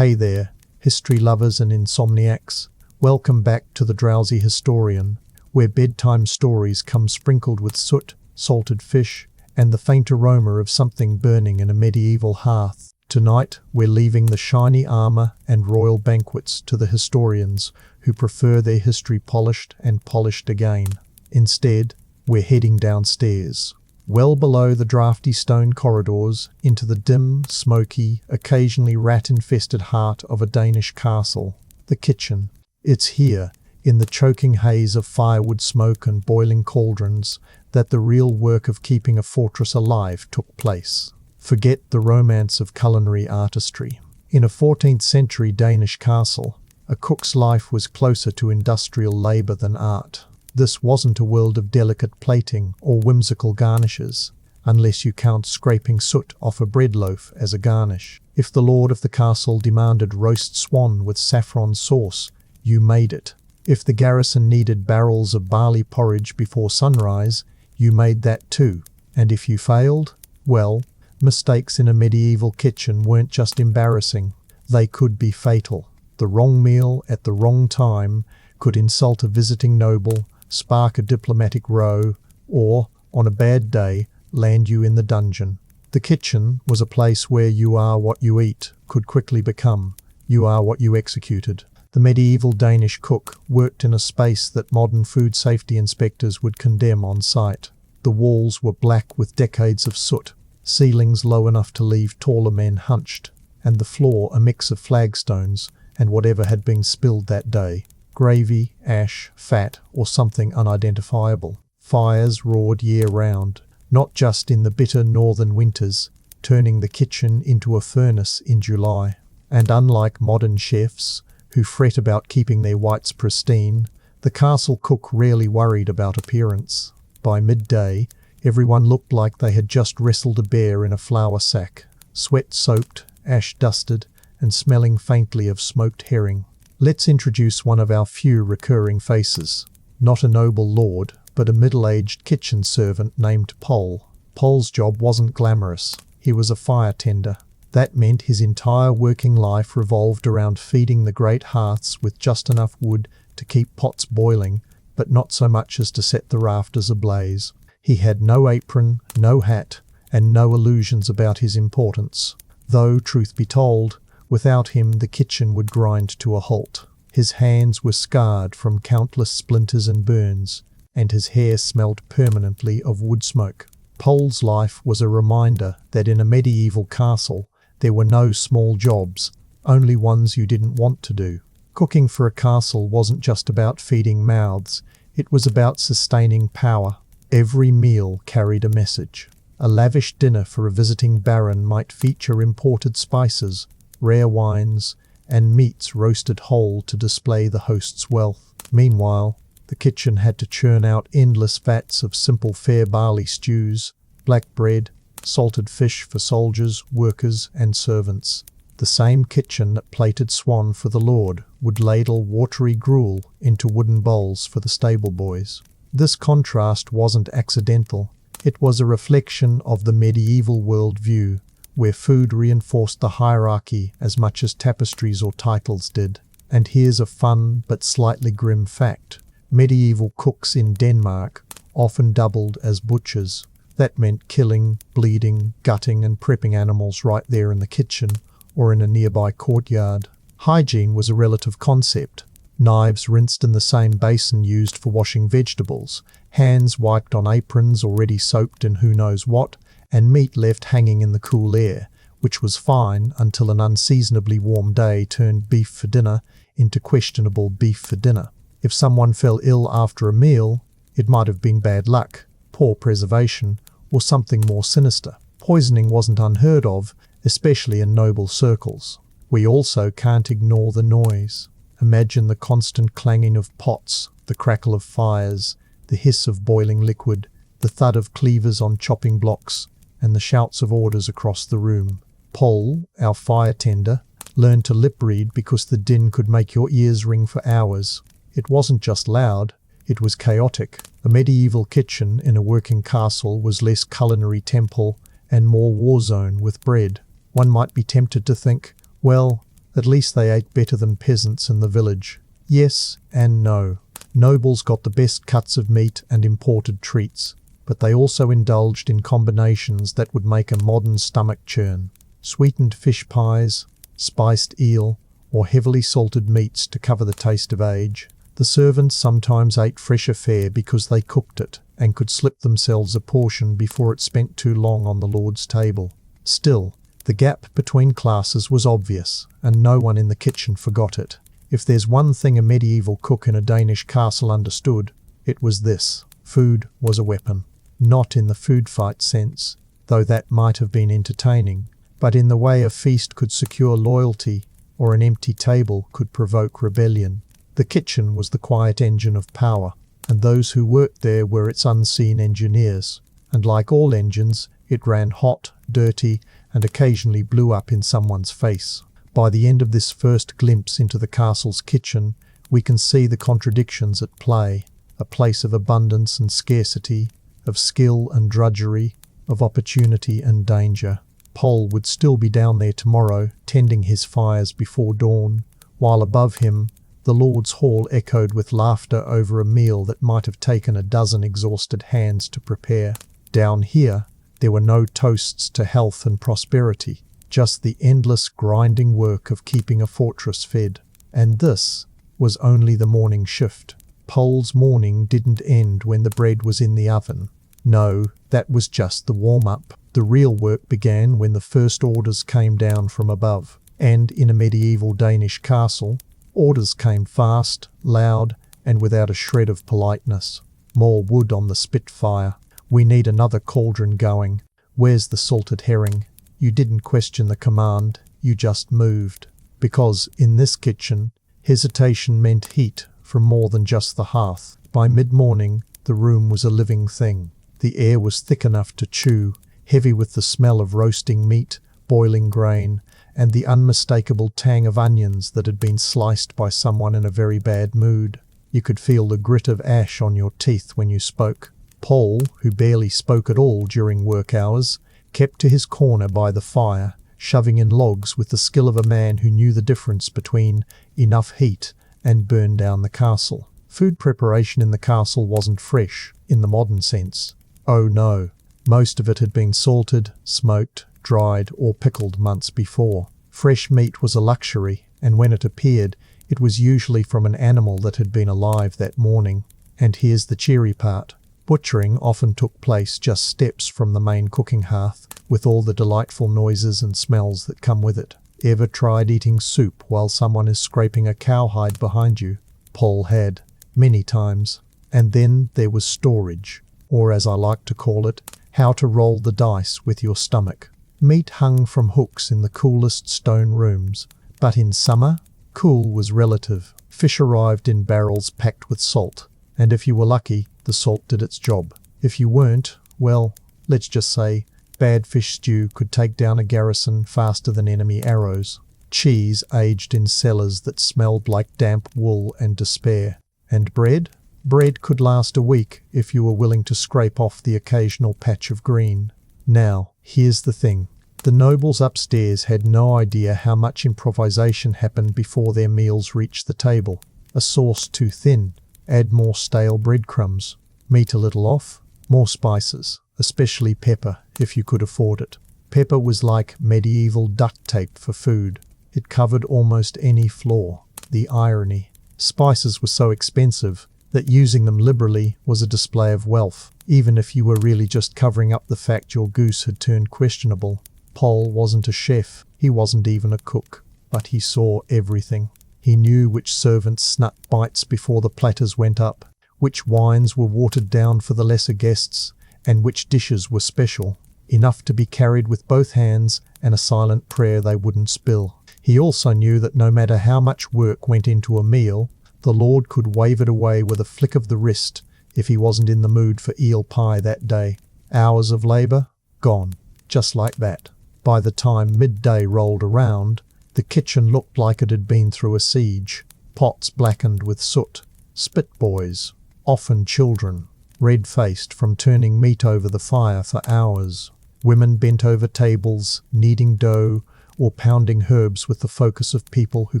Hey there, history lovers and insomniacs. Welcome back to the Drowsy Historian, where bedtime stories come sprinkled with soot, salted fish, and the faint aroma of something burning in a medieval hearth. Tonight, we're leaving the shiny armor and royal banquets to the historians who prefer their history polished and polished again. Instead, we're heading downstairs, well below the drafty stone corridors, into the dim, smoky, occasionally rat-infested heart of a Danish castle, the kitchen. It's here, in the choking haze of firewood smoke and boiling cauldrons, that the real work of keeping a fortress alive took place. Forget the romance of culinary artistry. In a 14th century Danish castle, a cook's life was closer to industrial labor than art. This wasn't a world of delicate plating or whimsical garnishes, unless you count scraping soot off a bread loaf as a garnish. If the lord of the castle demanded roast swan with saffron sauce, you made it. If the garrison needed barrels of barley porridge before sunrise, you made that too. And if you failed, well, mistakes in a medieval kitchen weren't just embarrassing, they could be fatal. The wrong meal at the wrong time could insult a visiting noble, spark a diplomatic row, or, on a bad day, land you in the dungeon. The kitchen was a place where you are what you eat could quickly become you are what you executed. The medieval Danish cook worked in a space that modern food safety inspectors would condemn on sight. The walls were black with decades of soot, ceilings low enough to leave taller men hunched, and the floor a mix of flagstones and whatever had been spilled that day. Gravy, ash, fat, or something unidentifiable. Fires roared year-round, not just in the bitter northern winters, turning the kitchen into a furnace in July. And unlike modern chefs, who fret about keeping their whites pristine, the castle cook rarely worried about appearance. By midday, everyone looked like they had just wrestled a bear in a flour sack, sweat-soaked, ash-dusted, and smelling faintly of smoked herring. Let's introduce one of our few recurring faces. Not a noble lord, but a middle-aged kitchen servant named Pol. Pol's job wasn't glamorous. He was a fire tender. That meant his entire working life revolved around feeding the great hearths with just enough wood to keep pots boiling, but not so much as to set the rafters ablaze. He had no apron, no hat, and no illusions about his importance. Though, truth be told, without him the kitchen would grind to a halt. His hands were scarred from countless splinters and burns, and his hair smelled permanently of wood smoke. Pol's life was a reminder that in a medieval castle there were no small jobs, only ones you didn't want to do. Cooking for a castle wasn't just about feeding mouths, it was about sustaining power. Every meal carried a message. A lavish dinner for a visiting baron might feature imported spices, rare wines, and meats roasted whole to display the host's wealth. Meanwhile, the kitchen had to churn out endless vats of simple fare barley stews, black bread, salted fish for soldiers, workers, and servants. The same kitchen that plated swan for the lord would ladle watery gruel into wooden bowls for the stable boys. This contrast wasn't accidental. It was a reflection of the medieval worldview, where food reinforced the hierarchy as much as tapestries or titles did. And here's a fun but slightly grim fact. Medieval cooks in Denmark often doubled as butchers. That meant killing, bleeding, gutting and prepping animals right there in the kitchen or in a nearby courtyard. Hygiene was a relative concept. Knives rinsed in the same basin used for washing vegetables, hands wiped on aprons already soaked in who knows what, and meat left hanging in the cool air, which was fine until an unseasonably warm day turned beef for dinner into questionable beef for dinner. If someone fell ill after a meal, it might have been bad luck, poor preservation, or something more sinister. Poisoning wasn't unheard of, especially in noble circles. We also can't ignore the noise. Imagine the constant clanging of pots, the crackle of fires, the hiss of boiling liquid, the thud of cleavers on chopping blocks, and the shouts of orders across the room. Pol, our fire tender, learned to lip read because the din could make your ears ring for hours. It wasn't just loud, it was chaotic. A medieval kitchen in a working castle was less culinary temple and more war zone with bread. One might be tempted to think, well, At least they ate better than peasants in the village. Yes and no. Nobles got the best cuts of meat and imported treats, but they also indulged in combinations that would make a modern stomach churn. Sweetened fish pies, spiced eel, or heavily salted meats to cover the taste of age. The servants sometimes ate fresher fare because they cooked it and could slip themselves a portion before it spent too long on the Lord's table. Still, the gap between classes was obvious, and no one in the kitchen forgot it. If there's one thing a medieval cook in a Danish castle understood, it was this: food was a weapon. Not in the food fight sense, though that might have been entertaining, but in the way a feast could secure loyalty or an empty table could provoke rebellion. The kitchen was the quiet engine of power, and those who worked there were its unseen engineers. And like all engines, it ran hot, dirty, and occasionally blew up in someone's face. By the end of this first glimpse into the castle's kitchen, we can see the contradictions at play: a place of abundance and scarcity, of skill and drudgery, of opportunity and danger. Pole would still be down there tomorrow, tending his fires before dawn, while above him the Lord's Hall echoed with laughter over a meal that might have taken a dozen exhausted hands to prepare. Down here, there were no toasts to health and prosperity, just the endless grinding work of keeping a fortress fed. And this was only the morning shift. Pole's morning didn't end when the bread was in the oven. No, that was just the warm-up. The real work began when the first orders came down from above. And in a medieval Danish castle, orders came fast, loud, and without a shred of politeness. More wood on the spitfire. We need another cauldron going. Where's the salted herring? You didn't question the command, you just moved. Because in this kitchen, hesitation meant heat from more than just the hearth. By mid-morning, the room was a living thing. The air was thick enough to chew, heavy with the smell of roasting meat, boiling grain, and the unmistakable tang of onions that had been sliced by someone in a very bad mood. You could feel the grit of ash on your teeth when you spoke. Paul, who barely spoke at all during work hours, kept to his corner by the fire, shoving in logs with the skill of a man who knew the difference between enough heat and burn down the castle. Food preparation in the castle wasn't fresh, in the modern sense. Oh no, most of it had been salted, smoked, dried, or pickled months before. Fresh meat was a luxury, and when it appeared, it was usually from an animal that had been alive that morning. And here's the cheery part. Butchering often took place just steps from the main cooking hearth, with all the delightful noises and smells that come with it. Ever tried eating soup while someone is scraping a cowhide behind you? Paul had, many times. And then there was storage, or as I like to call it, how to roll the dice with your stomach. Meat hung from hooks in the coolest stone rooms, but in summer, cool was relative. Fish arrived in barrels packed with salt, and if you were lucky, the salt did its job. If you weren't, well, let's just say, bad fish stew could take down a garrison faster than enemy arrows. Cheese aged in cellars that smelled like damp wool and despair. And bread? Bread could last a week if you were willing to scrape off the occasional patch of green. Now, here's the thing. The nobles upstairs had no idea how much improvisation happened before their meals reached the table. A sauce too thin, add more stale breadcrumbs. Meat a little off, more spices, especially pepper, if you could afford it. Pepper was like medieval duct tape for food. It covered almost any flaw. The irony. Spices were so expensive that using them liberally was a display of wealth, even if you were really just covering up the fact your goose had turned questionable. Paul wasn't a chef, he wasn't even a cook, but he saw everything. He knew which servants snuck bites before the platters went up, which wines were watered down for the lesser guests, and which dishes were special, enough to be carried with both hands and a silent prayer they wouldn't spill. He also knew that no matter how much work went into a meal, the Lord could wave it away with a flick of the wrist if he wasn't in the mood for eel pie that day. Hours of labour? Gone. Just like that. By the time midday rolled around, the kitchen looked like it had been through a siege. Pots blackened with soot. Spit boys, often children, red-faced from turning meat over the fire for hours. Women bent over tables, kneading dough, or pounding herbs with the focus of people who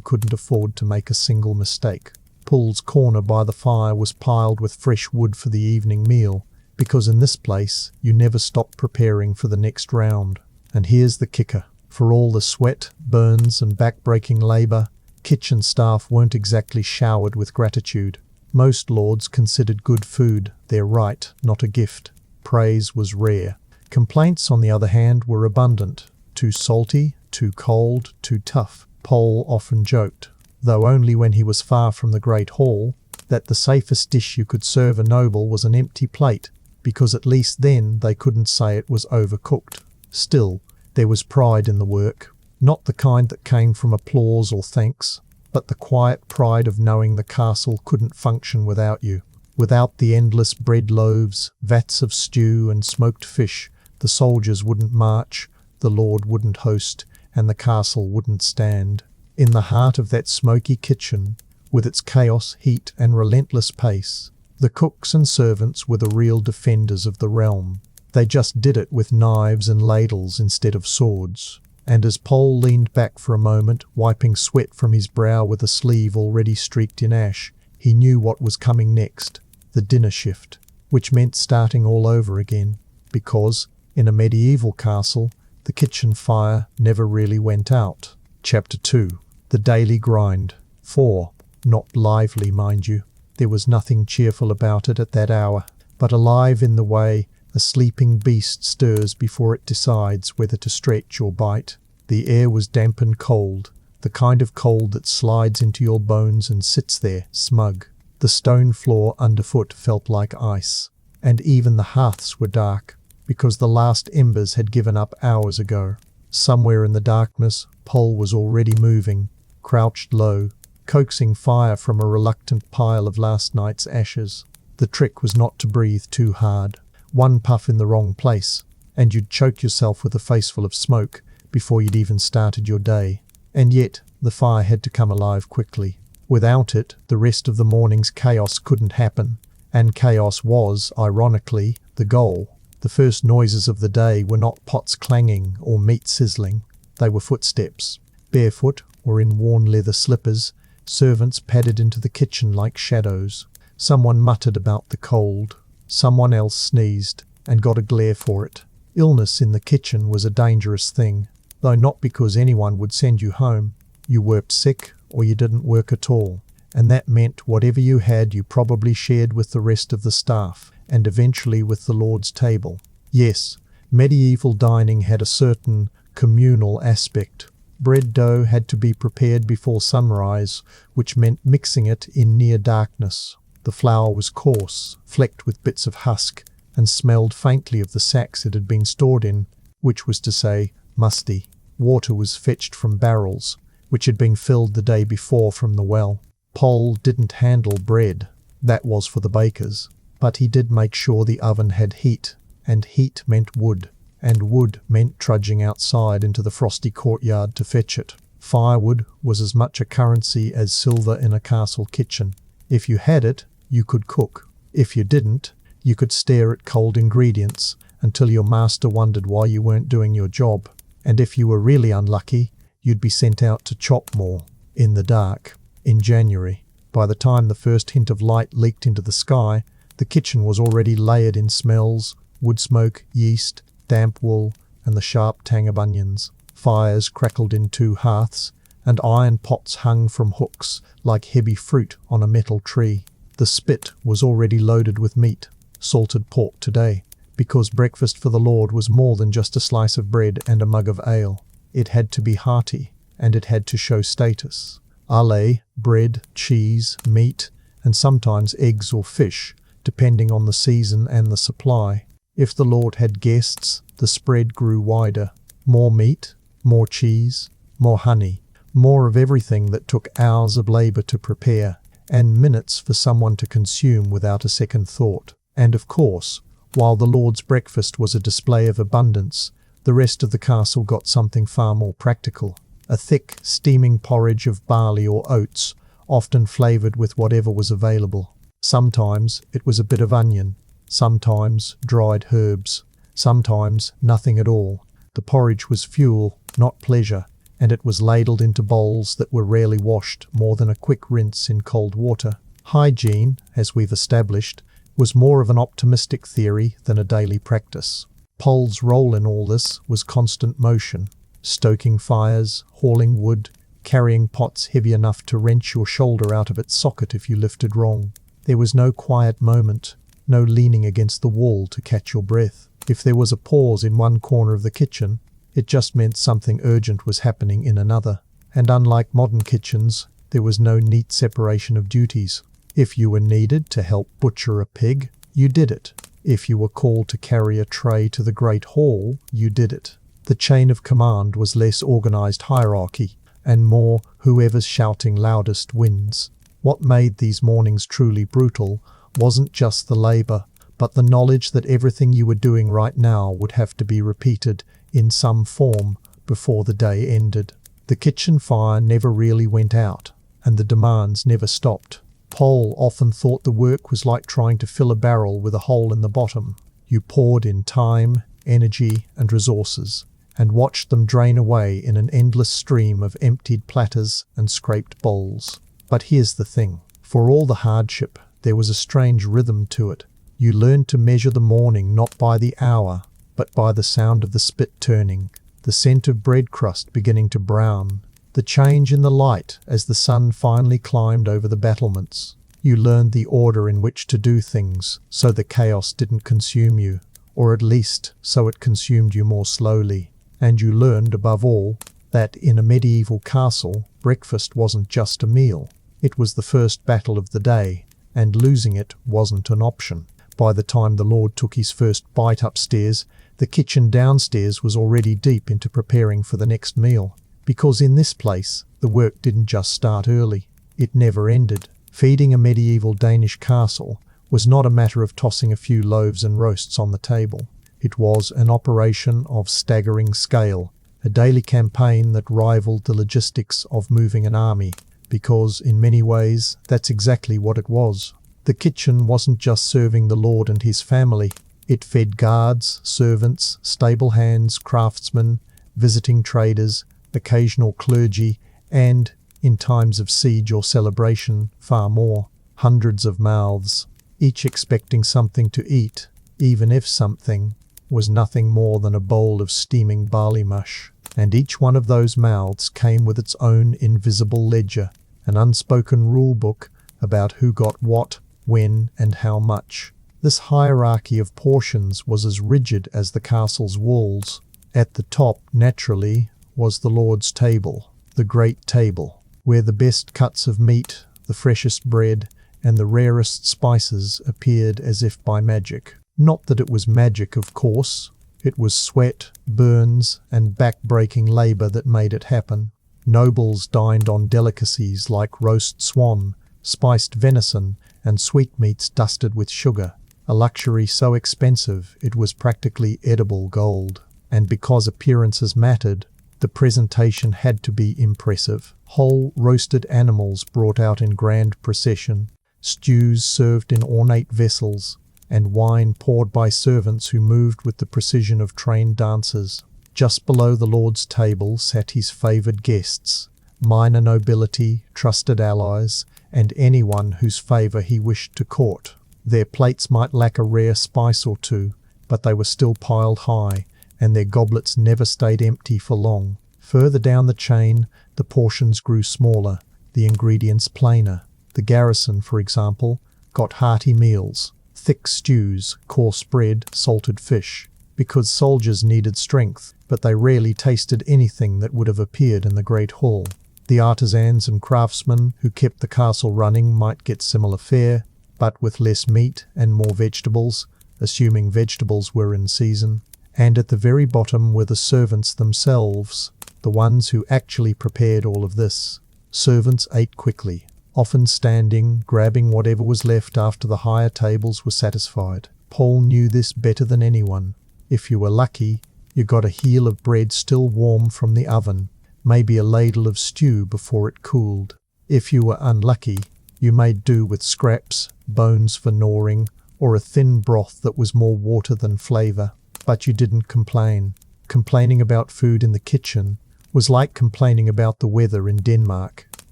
couldn't afford to make a single mistake. Paul's corner by the fire was piled with fresh wood for the evening meal, because in this place you never stopped preparing for the next round. And here's the kicker. For all the sweat, burns and back-breaking labour, kitchen staff weren't exactly showered with gratitude. Most lords considered good food their right, not a gift. Praise was rare. Complaints, on the other hand, were abundant. Too salty, too cold, too tough. Paul often joked, though only when he was far from the great hall, that the safest dish you could serve a noble was an empty plate, because at least then they couldn't say it was overcooked. Still, there was pride in the work, not the kind that came from applause or thanks, but the quiet pride of knowing the castle couldn't function without you. Without the endless bread loaves, vats of stew and smoked fish, the soldiers wouldn't march, the lord wouldn't host, and the castle wouldn't stand. In the heart of that smoky kitchen, with its chaos, heat, and relentless pace, the cooks and servants were the real defenders of the realm. They just did it with knives and ladles instead of swords. And as Paul leaned back for a moment, wiping sweat from his brow with a sleeve already streaked in ash, he knew what was coming next, the dinner shift, which meant starting all over again, because, in a medieval castle, the kitchen fire never really went out. Chapter 2. The Daily Grind. 4. Not lively, mind you. There was nothing cheerful about it at that hour, but alive in the way a sleeping beast stirs before it decides whether to stretch or bite. The air was damp and cold, the kind of cold that slides into your bones and sits there, smug. The stone floor underfoot felt like ice, and even the hearths were dark, because the last embers had given up hours ago. Somewhere in the darkness, Paul was already moving, crouched low, coaxing fire from a reluctant pile of last night's ashes. The trick was not to breathe too hard. One puff in the wrong place, and you'd choke yourself with a faceful of smoke before you'd even started your day. And yet, the fire had to come alive quickly. Without it, the rest of the morning's chaos couldn't happen, and chaos was, ironically, the goal. The first noises of the day were not pots clanging or meat sizzling. They were footsteps. Barefoot, or in worn leather slippers, servants padded into the kitchen like shadows. Someone muttered about the cold. Someone else sneezed, and got a glare for it. Illness in the kitchen was a dangerous thing, though not because anyone would send you home. You worked sick, or you didn't work at all, and that meant whatever you had you probably shared with the rest of the staff, and eventually with the Lord's table. Yes, medieval dining had a certain communal aspect. Bread dough had to be prepared before sunrise, which meant mixing it in near darkness. The flour was coarse, flecked with bits of husk, and smelled faintly of the sacks it had been stored in, which was to say, musty. Water was fetched from barrels, which had been filled the day before from the well. Paul didn't handle bread, that was for the bakers, but he did make sure the oven had heat, and heat meant wood, and wood meant trudging outside into the frosty courtyard to fetch it. Firewood was as much a currency as silver in a castle kitchen. If you had it, you could cook. If you didn't, you could stare at cold ingredients until your master wondered why you weren't doing your job. And if you were really unlucky, you'd be sent out to chop more, in the dark, in January. By the time the first hint of light leaked into the sky, the kitchen was already layered in smells, wood smoke, yeast, damp wool, and the sharp tang of onions. Fires crackled in 2 hearths, and iron pots hung from hooks like heavy fruit on a metal tree. The spit was already loaded with meat, salted pork today, because breakfast for the Lord was more than just a slice of bread and a mug of ale. It had to be hearty, and it had to show status. Ale, bread, cheese, meat, and sometimes eggs or fish, depending on the season and the supply. If the Lord had guests, the spread grew wider. More meat, more cheese, more honey, more of everything that took hours of labour to prepare, and minutes for someone to consume without a second thought. And of course, while the Lord's breakfast was a display of abundance, the rest of the castle got something far more practical. A thick, steaming porridge of barley or oats, often flavoured with whatever was available. Sometimes it was a bit of onion, sometimes dried herbs, sometimes nothing at all. The porridge was fuel, not pleasure, and it was ladled into bowls that were rarely washed more than a quick rinse in cold water. Hygiene, as we've established, was more of an optimistic theory than a daily practice. Pole's role in all this was constant motion, stoking fires, hauling wood, carrying pots heavy enough to wrench your shoulder out of its socket if you lifted wrong. There was no quiet moment, no leaning against the wall to catch your breath. If there was a pause in one corner of the kitchen, it just meant something urgent was happening in another. And unlike modern kitchens, there was no neat separation of duties. If you were needed to help butcher a pig, you did it. If you were called to carry a tray to the great hall, you did it. The chain of command was less organized hierarchy, and more whoever's shouting loudest wins. What made these mornings truly brutal wasn't just the labor, but the knowledge that everything you were doing right now would have to be repeated in some form before the day ended. The kitchen fire never really went out, and the demands never stopped. Pole often thought the work was like trying to fill a barrel with a hole in the bottom. You poured in time, energy, and resources, and watched them drain away in an endless stream of emptied platters and scraped bowls. But here's the thing. For all the hardship, there was a strange rhythm to it. You learned to measure the morning not by the hour, but by the sound of the spit turning, the scent of bread crust beginning to brown, the change in the light as the sun finally climbed over the battlements. You learned the order in which to do things, so the chaos didn't consume you, or at least so it consumed you more slowly. And you learned, above all, that in a medieval castle, breakfast wasn't just a meal. It was the first battle of the day, and losing it wasn't an option. By the time the Lord took his first bite upstairs, the kitchen downstairs was already deep into preparing for the next meal. Because in this place, the work didn't just start early, it never ended. Feeding a medieval Danish castle was not a matter of tossing a few loaves and roasts on the table. It was an operation of staggering scale, a daily campaign that rivaled the logistics of moving an army, because in many ways that's exactly what it was. The kitchen wasn't just serving the Lord and his family. It fed guards, servants, stable hands, craftsmen, visiting traders, occasional clergy, and, in times of siege or celebration, far more. Hundreds of mouths, each expecting something to eat, even if something was nothing more than a bowl of steaming barley mush. And each one of those mouths came with its own invisible ledger, an unspoken rule book about who got what, when, and how much. This hierarchy of portions was as rigid as the castle's walls. At the top, naturally, was the Lord's table, the great table, where the best cuts of meat, the freshest bread, and the rarest spices appeared as if by magic. Not that it was magic, of course. It was sweat, burns, and back-breaking labor that made it happen. Nobles dined on delicacies like roast swan, spiced venison, and sweetmeats dusted with sugar, a luxury so expensive it was practically edible gold. And because appearances mattered, the presentation had to be impressive. Whole roasted animals brought out in grand procession, stews served in ornate vessels, and wine poured by servants who moved with the precision of trained dancers. Just below the Lord's table sat his favoured guests, minor nobility, trusted allies, and anyone whose favour he wished to court. Their plates might lack a rare spice or two, but they were still piled high, and their goblets never stayed empty for long. Further down the chain, the portions grew smaller, the ingredients plainer. The garrison, for example, got hearty meals, thick stews, coarse bread, salted fish, because soldiers needed strength, but they rarely tasted anything that would have appeared in the great hall. The artisans and craftsmen who kept the castle running might get similar fare, but with less meat and more vegetables, assuming vegetables were in season. And at the very bottom were the servants themselves, the ones who actually prepared all of this. Servants ate quickly, often standing, grabbing whatever was left after the higher tables were satisfied. Pole knew this better than anyone. If you were lucky, you got a heel of bread still warm from the oven, maybe a ladle of stew before it cooled. If you were unlucky, you made do with scraps, bones for gnawing, or a thin broth that was more water than flavour. But you didn't complain. Complaining about food in the kitchen was like complaining about the weather in Denmark,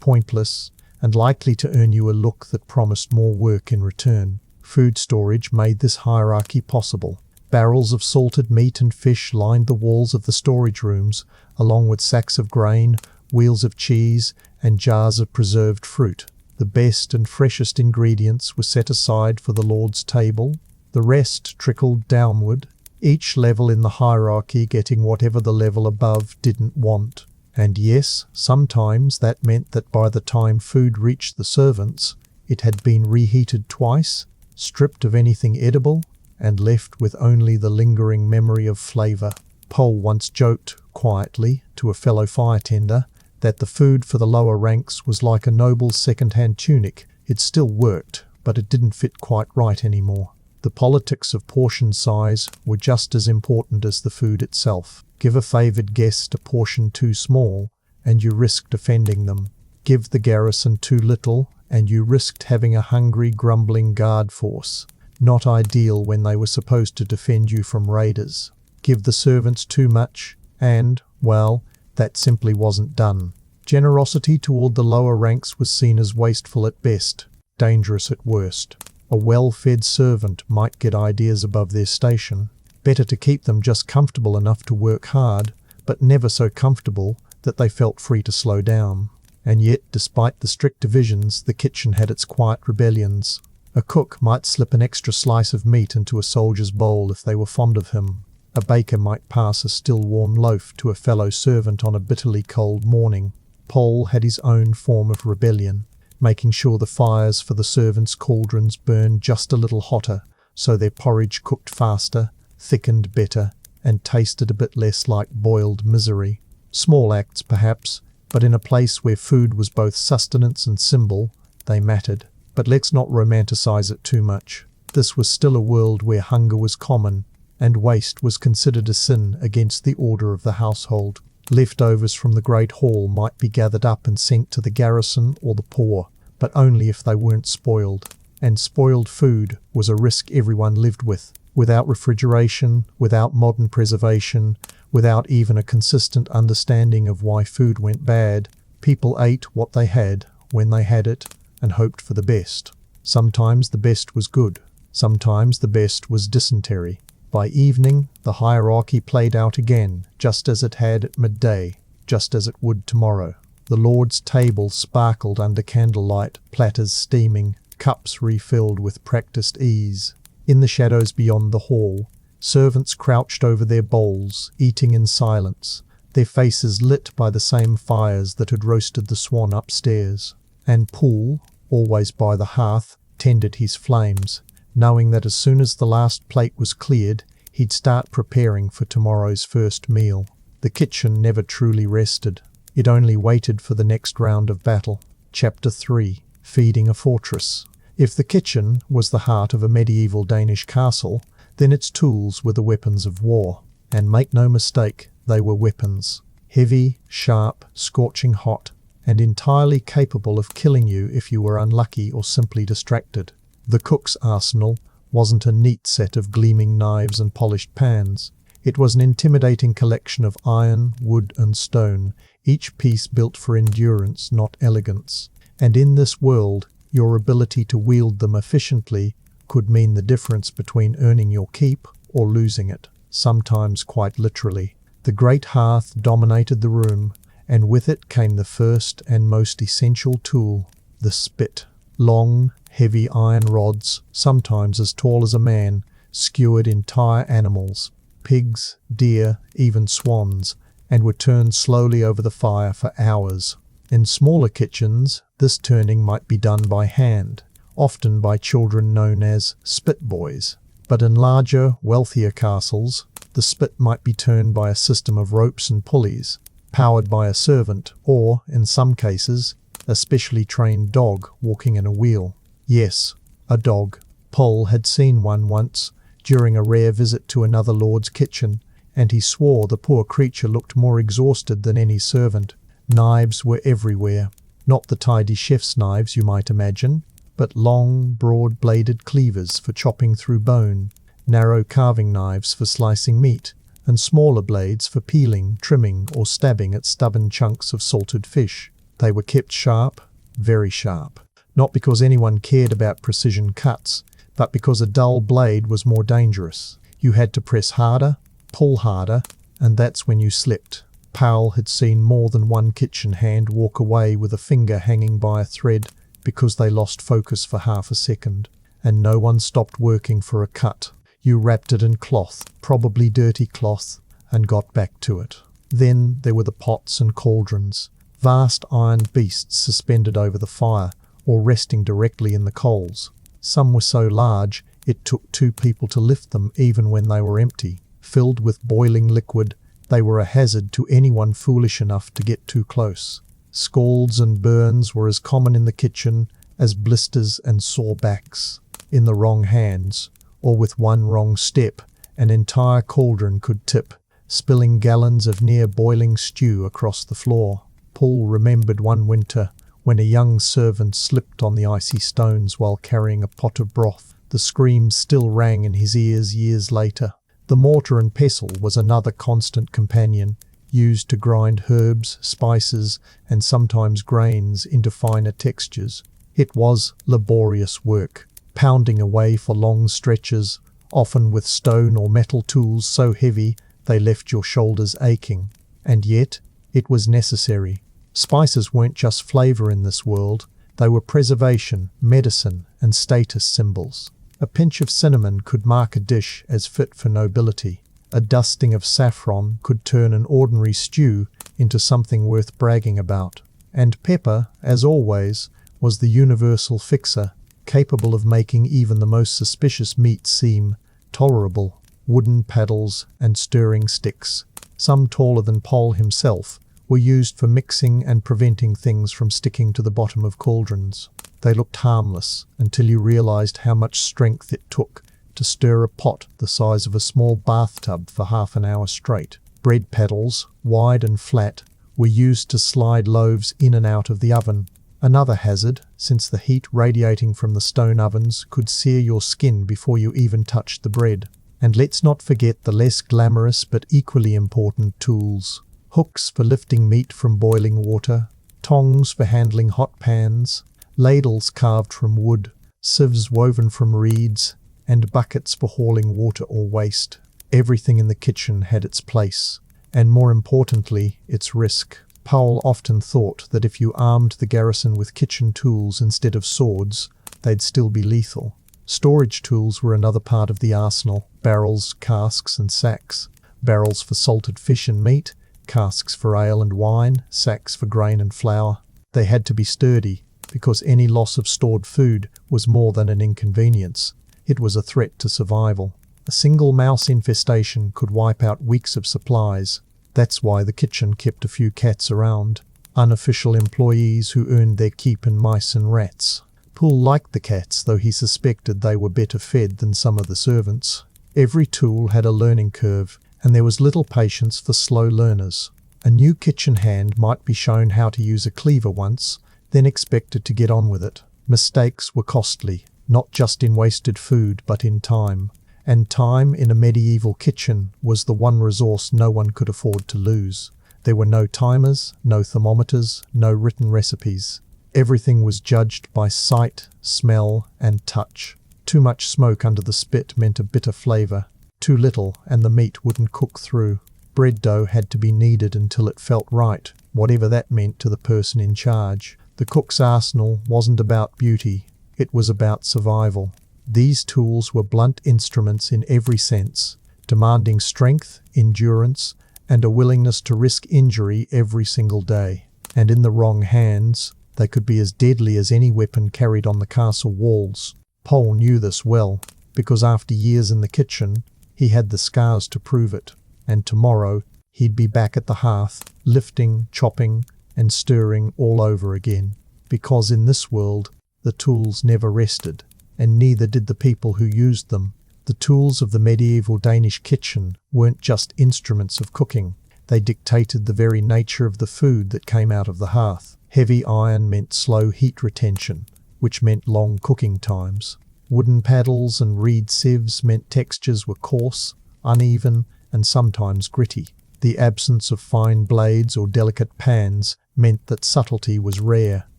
pointless, and likely to earn you a look that promised more work in return. Food storage made this hierarchy possible. Barrels of salted meat and fish lined the walls of the storage rooms, along with sacks of grain, wheels of cheese, and jars of preserved fruit. The best and freshest ingredients were set aside for the Lord's table. The rest trickled downward, each level in the hierarchy getting whatever the level above didn't want. And yes, sometimes that meant that by the time food reached the servants, it had been reheated twice, stripped of anything edible, and left with only the lingering memory of flavour. Pole once joked, quietly, to a fellow fire-tender, that the food for the lower ranks was like a noble's second-hand tunic. It still worked, but it didn't fit quite right anymore. The politics of portion size were just as important as the food itself. Give a favoured guest a portion too small, and you risked offending them. Give the garrison too little, and you risked having a hungry, grumbling guard force. Not ideal when they were supposed to defend you from raiders. Give the servants too much, and, well, that simply wasn't done. Generosity toward the lower ranks was seen as wasteful at best, dangerous at worst. A well-fed servant might get ideas above their station. Better to keep them just comfortable enough to work hard, but never so comfortable that they felt free to slow down. And yet, despite the strict divisions, the kitchen had its quiet rebellions. A cook might slip an extra slice of meat into a soldier's bowl if they were fond of him. A baker might pass a still warm loaf to a fellow servant on a bitterly cold morning. Pole had his own form of rebellion, making sure the fires for the servants' cauldrons burned just a little hotter, so their porridge cooked faster, thickened better, and tasted a bit less like boiled misery. Small acts, perhaps, but in a place where food was both sustenance and symbol, they mattered. But let's not romanticize it too much. This was still a world where hunger was common, and waste was considered a sin against the order of the household. Leftovers from the great hall might be gathered up and sent to the garrison or the poor, but only if they weren't spoiled. And spoiled food was a risk everyone lived with. Without refrigeration, without modern preservation, without even a consistent understanding of why food went bad, people ate what they had, when they had it, and hoped for the best. Sometimes the best was good. Sometimes the best was dysentery. By evening, the hierarchy played out again, just as it had at midday, just as it would tomorrow. The Lord's table sparkled under candlelight, platters steaming, cups refilled with practiced ease. In the shadows beyond the hall, servants crouched over their bowls, eating in silence, their faces lit by the same fires that had roasted the swan upstairs. And Poole, always by the hearth, tended his flames, knowing that as soon as the last plate was cleared, he'd start preparing for tomorrow's first meal. The kitchen never truly rested. It only waited for the next round of battle. Chapter 3. Feeding a Fortress. If the kitchen was the heart of a medieval Danish castle, then its tools were the weapons of war. And make no mistake, they were weapons. Heavy, sharp, scorching hot, and entirely capable of killing you if you were unlucky or simply distracted. The cook's arsenal wasn't a neat set of gleaming knives and polished pans. It was an intimidating collection of iron, wood, and stone, each piece built for endurance, not elegance. And in this world, your ability to wield them efficiently could mean the difference between earning your keep or losing it, sometimes quite literally. The great hearth dominated the room, and with it came the first and most essential tool, the spit. Long, heavy iron rods, sometimes as tall as a man, skewered entire animals, pigs, deer, even swans, and were turned slowly over the fire for hours. In smaller kitchens, this turning might be done by hand, often by children known as spit boys. But in larger, wealthier castles, the spit might be turned by a system of ropes and pulleys, powered by a servant or, in some cases, a specially trained dog walking in a wheel. Yes, a dog. Pole had seen one once, during a rare visit to another lord's kitchen, and he swore the poor creature looked more exhausted than any servant. Knives were everywhere. Not the tidy chef's knives you might imagine, but long, broad-bladed cleavers for chopping through bone, narrow carving knives for slicing meat, and smaller blades for peeling, trimming, or stabbing at stubborn chunks of salted fish. They were kept sharp, very sharp. Not because anyone cared about precision cuts, but because a dull blade was more dangerous. You had to press harder, pull harder, and that's when you slipped. Powell had seen more than one kitchen hand walk away with a finger hanging by a thread because they lost focus for half a second, and no one stopped working for a cut. You wrapped it in cloth, probably dirty cloth, and got back to it. Then there were the pots and cauldrons, vast iron beasts suspended over the fire or resting directly in the coals. Some were so large it took 2 people to lift them even when they were empty. Filled with boiling liquid, they were a hazard to anyone foolish enough to get too close. Scalds and burns were as common in the kitchen as blisters and sore backs. In the wrong hands, or with one wrong step, an entire cauldron could tip, spilling gallons of near-boiling stew across the floor. Paul remembered one winter when a young servant slipped on the icy stones while carrying a pot of broth. The screams still rang in his ears years later. The mortar and pestle was another constant companion, used to grind herbs, spices, and sometimes grains into finer textures. It was laborious work, pounding away for long stretches, often with stone or metal tools so heavy they left your shoulders aching. And yet, it was necessary. Spices weren't just flavor in this world, they were preservation, medicine, and status symbols. A pinch of cinnamon could mark a dish as fit for nobility. A dusting of saffron could turn an ordinary stew into something worth bragging about. And pepper, as always, was the universal fixer, capable of making even the most suspicious meat seem tolerable. Wooden paddles and stirring sticks, some taller than Paul himself, were used for mixing and preventing things from sticking to the bottom of cauldrons. They looked harmless until you realized how much strength it took to stir a pot the size of a small bathtub for half an hour straight. Bread paddles, wide and flat, were used to slide loaves in and out of the oven. Another hazard, since the heat radiating from the stone ovens could sear your skin before you even touched the bread. And let's not forget the less glamorous but equally important tools. Hooks for lifting meat from boiling water, tongs for handling hot pans, ladles carved from wood, sieves woven from reeds, and buckets for hauling water or waste. Everything in the kitchen had its place, and more importantly, its risk. Powell often thought that if you armed the garrison with kitchen tools instead of swords, they'd still be lethal. Storage tools were another part of the arsenal: barrels, casks, and sacks. Barrels for salted fish and meat, casks for ale and wine, sacks for grain and flour. They had to be sturdy, because any loss of stored food was more than an inconvenience. It was a threat to survival. A single mouse infestation could wipe out weeks of supplies. That's why the kitchen kept a few cats around, unofficial employees who earned their keep in mice and rats. Poole liked the cats, though he suspected they were better fed than some of the servants. Every tool had a learning curve, and there was little patience for slow learners. A new kitchen hand might be shown how to use a cleaver once, then expected to get on with it. Mistakes were costly, not just in wasted food but in time. And time in a medieval kitchen was the one resource no one could afford to lose. There were no timers, no thermometers, no written recipes. Everything was judged by sight, smell, and touch. Too much smoke under the spit meant a bitter flavor. Too little, and the meat wouldn't cook through. Bread dough had to be kneaded until it felt right, whatever that meant to the person in charge. The cook's arsenal wasn't about beauty, it was about survival. These tools were blunt instruments in every sense, demanding strength, endurance, and a willingness to risk injury every single day. And in the wrong hands, they could be as deadly as any weapon carried on the castle walls. Paul knew this well, because after years in the kitchen, he had the scars to prove it. And tomorrow, he'd be back at the hearth, lifting, chopping, and stirring all over again. Because in this world, the tools never rested, and neither did the people who used them. The tools of the medieval Danish kitchen weren't just instruments of cooking. They dictated the very nature of the food that came out of the hearth. Heavy iron meant slow heat retention, which meant long cooking times. Wooden paddles and reed sieves meant textures were coarse, uneven, and sometimes gritty. The absence of fine blades or delicate pans meant that subtlety was rare.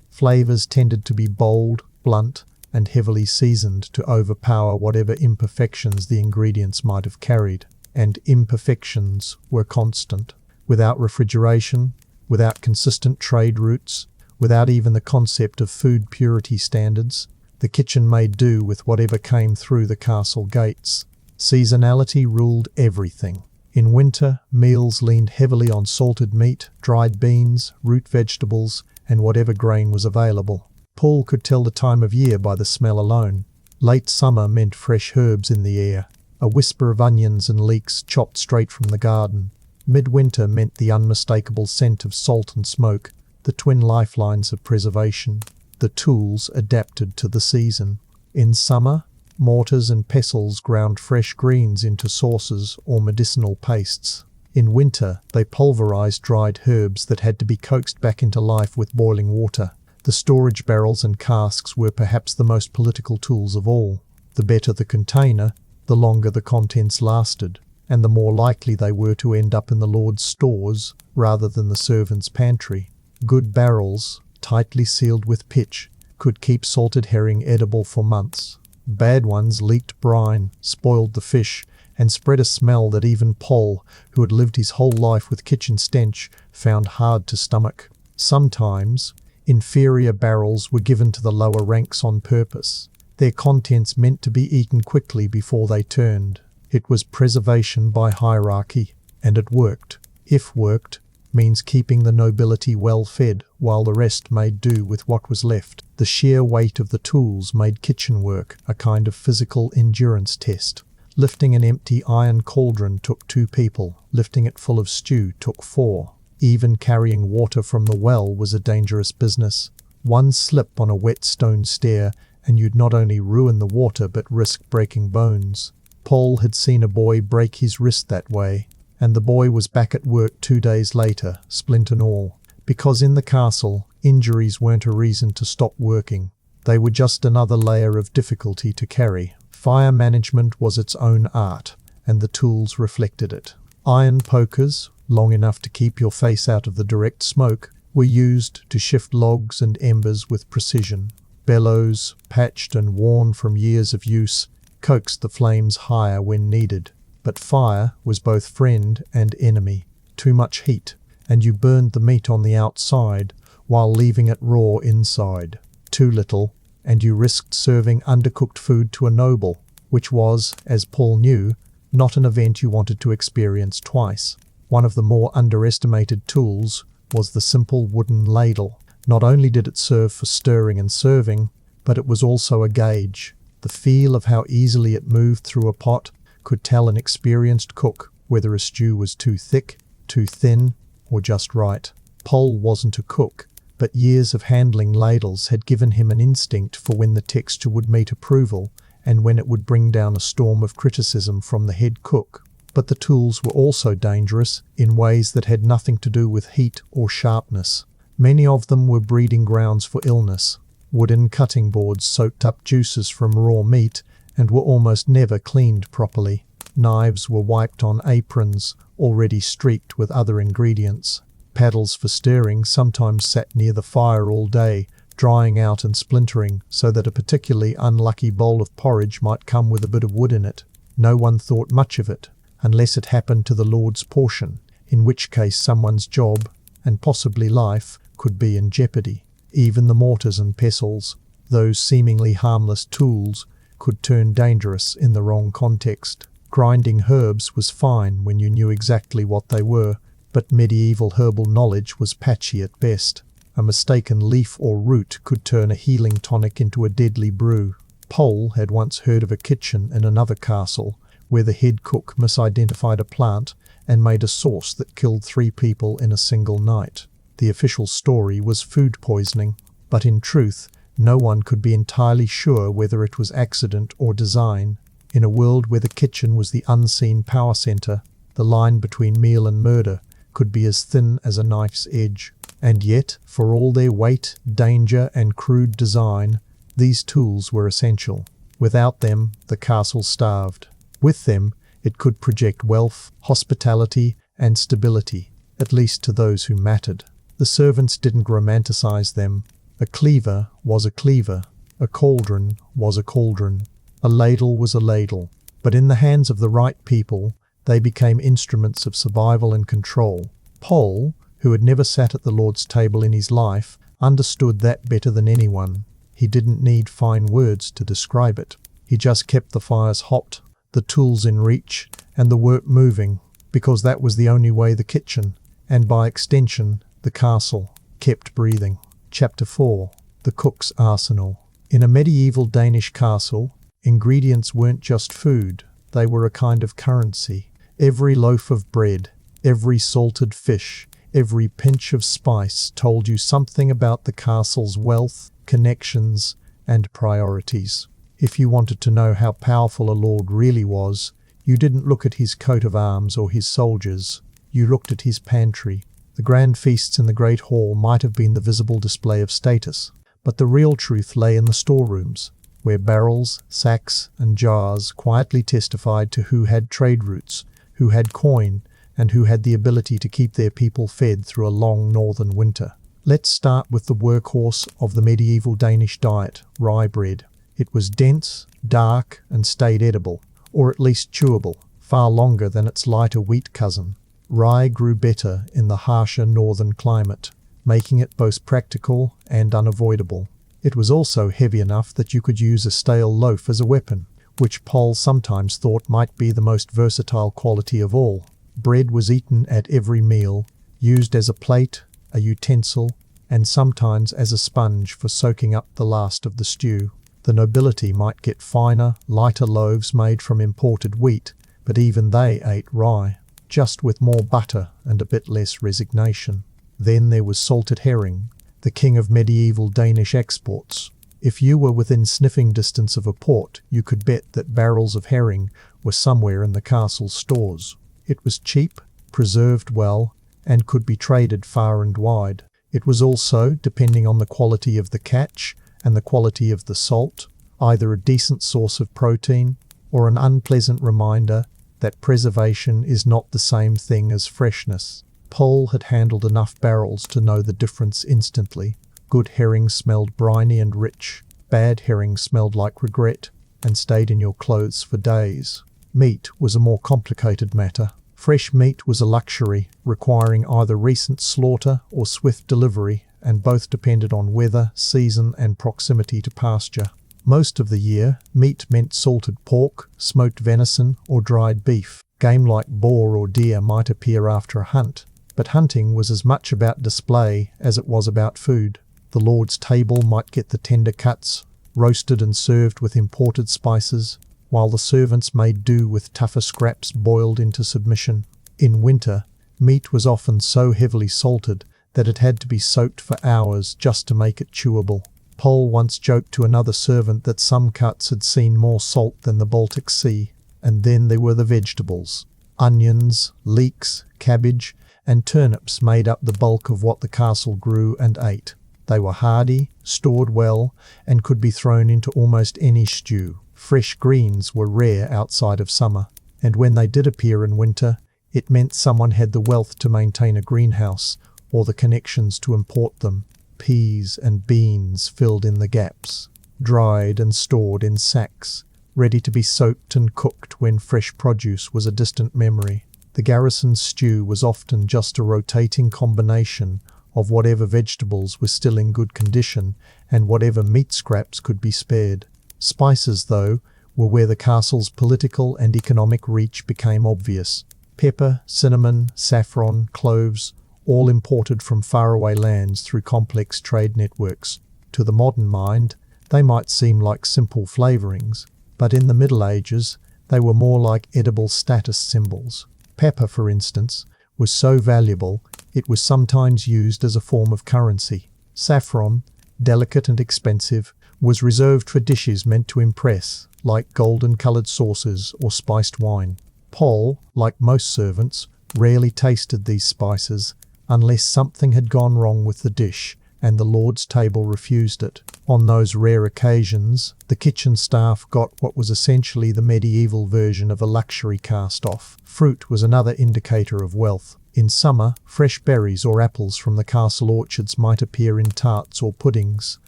Flavors tended to be bold, blunt, and heavily seasoned to overpower whatever imperfections the ingredients might have carried. And imperfections were constant. Without refrigeration, without consistent trade routes, without even the concept of food purity standards, the kitchen made do with whatever came through the castle gates. Seasonality ruled everything. In winter, meals leaned heavily on salted meat, dried beans, root vegetables, and whatever grain was available. Paul could tell the time of year by the smell alone. Late summer meant fresh herbs in the air, a whisper of onions and leeks chopped straight from the garden. Midwinter meant the unmistakable scent of salt and smoke, the twin lifelines of preservation. The tools adapted to the season. In summer, mortars and pestles ground fresh greens into sauces or medicinal pastes. In winter, they pulverized dried herbs that had to be coaxed back into life with boiling water. The storage barrels and casks were perhaps the most political tools of all. The better the container, the longer the contents lasted, and the more likely they were to end up in the lord's stores rather than the servant's pantry. Good barrels, tightly sealed with pitch, could keep salted herring edible for months. Bad ones leaked brine, spoiled the fish, and spread a smell that even Paul, who had lived his whole life with kitchen stench, found hard to stomach. Sometimes, inferior barrels were given to the lower ranks on purpose, their contents meant to be eaten quickly before they turned. It was preservation by hierarchy, and it worked. If worked, means keeping the nobility well fed while the rest made do with what was left. The sheer weight of the tools made kitchen work a kind of physical endurance test. Lifting an empty iron cauldron took 2 people, lifting it full of stew took 4. Even carrying water from the well was a dangerous business. One slip on a wet stone stair and you'd not only ruin the water but risk breaking bones. Paul had seen a boy break his wrist that way, and the boy was back at work 2 days later, splint and all. Because in the castle, injuries weren't a reason to stop working. They were just another layer of difficulty to carry. Fire management was its own art, and the tools reflected it. Iron pokers, long enough to keep your face out of the direct smoke, were used to shift logs and embers with precision. Bellows, patched and worn from years of use, coaxed the flames higher when needed. But fire was both friend and enemy. Too much heat, and you burned the meat on the outside while leaving it raw inside. Too little, and you risked serving undercooked food to a noble, which was, as Paul knew, not an event you wanted to experience twice. One of the more underestimated tools was the simple wooden ladle. Not only did it serve for stirring and serving, but it was also a gauge. The feel of how easily it moved through a pot could tell an experienced cook whether a stew was too thick, too thin, or just right. Paul wasn't a cook, but years of handling ladles had given him an instinct for when the texture would meet approval and when it would bring down a storm of criticism from the head cook. But the tools were also dangerous in ways that had nothing to do with heat or sharpness. Many of them were breeding grounds for illness. Wooden cutting boards soaked up juices from raw meat and were almost never cleaned properly. Knives were wiped on aprons, already streaked with other ingredients. Paddles for stirring sometimes sat near the fire all day, drying out and splintering so that a particularly unlucky bowl of porridge might come with a bit of wood in it. No one thought much of it, unless it happened to the Lord's portion, in which case someone's job, and possibly life, could be in jeopardy. Even the mortars and pestles, those seemingly harmless tools, could turn dangerous in the wrong context. Grinding herbs was fine when you knew exactly what they were, but medieval herbal knowledge was patchy at best. A mistaken leaf or root could turn a healing tonic into a deadly brew. Paul had once heard of a kitchen in another castle where the head cook misidentified a plant and made a sauce that killed 3 people in a single night. The official story was food poisoning, but in truth, no one could be entirely sure whether it was accident or design. In a world where the kitchen was the unseen power center, the line between meal and murder could be as thin as a knife's edge. And yet, for all their weight, danger, and crude design, these tools were essential. Without them, the castle starved. With them, It could project wealth, hospitality, and stability, at least to those who mattered. The servants didn't romanticize them. A cleaver was a cleaver. A cauldron was a cauldron. A ladle was a ladle. But in the hands of the right people, they became instruments of survival and control. Paul, who had never sat at the Lord's table in his life, understood that better than anyone. He didn't need fine words to describe it. He just kept the fires hot, the tools in reach, and the work moving, because that was the only way the kitchen, and by extension, the castle, kept breathing. Chapter 4. The Cook's Arsenal. In a medieval Danish castle, ingredients weren't just food, they were a kind of currency. Every loaf of bread, every salted fish, every pinch of spice told you something about the castle's wealth, connections, and priorities. If you wanted to know how powerful a lord really was, you didn't look at his coat of arms or his soldiers. You looked at his pantry. The grand feasts in the great hall might have been the visible display of status, but the real truth lay in the storerooms, where barrels, sacks, and jars quietly testified to who had trade routes, who had coin, and who had the ability to keep their people fed through a long northern winter. Let's start with the workhorse of the medieval Danish diet, rye bread. It was dense, dark, and stayed edible, or at least chewable, far longer than its lighter wheat cousin. Rye grew better in the harsher northern climate, making it both practical and unavoidable. It was also heavy enough that you could use a stale loaf as a weapon, which Paul sometimes thought might be the most versatile quality of all. Bread was eaten at every meal, used as a plate, a utensil, and sometimes as a sponge for soaking up the last of the stew. The nobility might get finer, lighter loaves made from imported wheat, but even they ate rye, just with more butter and a bit less resignation. Then there was salted herring, the king of medieval Danish exports. If you were within sniffing distance of a port, you could bet that barrels of herring were somewhere in the castle's stores. It was cheap, preserved well, and could be traded far and wide. It was also, depending on the quality of the catch and the quality of the salt, either a decent source of protein or an unpleasant reminder that preservation is not the same thing as freshness. Paul had handled enough barrels to know the difference instantly. Good herring smelled briny and rich. Bad herring smelled like regret and stayed in your clothes for days. Meat was a more complicated matter. Fresh meat was a luxury, requiring either recent slaughter or swift delivery, and both depended on weather, season, and proximity to pasture. Most of the year, meat meant salted pork, smoked venison, or dried beef. Game like boar or deer might appear after a hunt, but hunting was as much about display as it was about food. The Lord's table might get the tender cuts, roasted and served with imported spices, while the servants made do with tougher scraps boiled into submission. In winter, meat was often so heavily salted that it had to be soaked for hours just to make it chewable. Paul once joked to another servant that some cuts had seen more salt than the Baltic Sea. And then there were the vegetables. Onions, leeks, cabbage, and turnips made up the bulk of what the castle grew and ate. They were hardy, stored well, and could be thrown into almost any stew. Fresh greens were rare outside of summer, and when they did appear in winter, it meant someone had the wealth to maintain a greenhouse or the connections to import them. Peas and beans filled in the gaps, dried and stored in sacks, ready to be soaked and cooked when fresh produce was a distant memory. The garrison stew was often just a rotating combination of whatever vegetables were still in good condition and whatever meat scraps could be spared. Spices, though, were where the castle's political and economic reach became obvious. Pepper, cinnamon, saffron, cloves, all imported from faraway lands through complex trade networks. To the modern mind, they might seem like simple flavorings, but in the Middle Ages, they were more like edible status symbols. Pepper, for instance, was so valuable it was sometimes used as a form of currency. Saffron, delicate and expensive, was reserved for dishes meant to impress, like golden-coloured sauces or spiced wine. Paul, like most servants, rarely tasted these spices unless something had gone wrong with the dish and the Lord's table refused it. On those rare occasions, the kitchen staff got what was essentially the medieval version of a luxury cast-off. Fruit was another indicator of wealth. In summer, fresh berries or apples from the castle orchards might appear in tarts or puddings.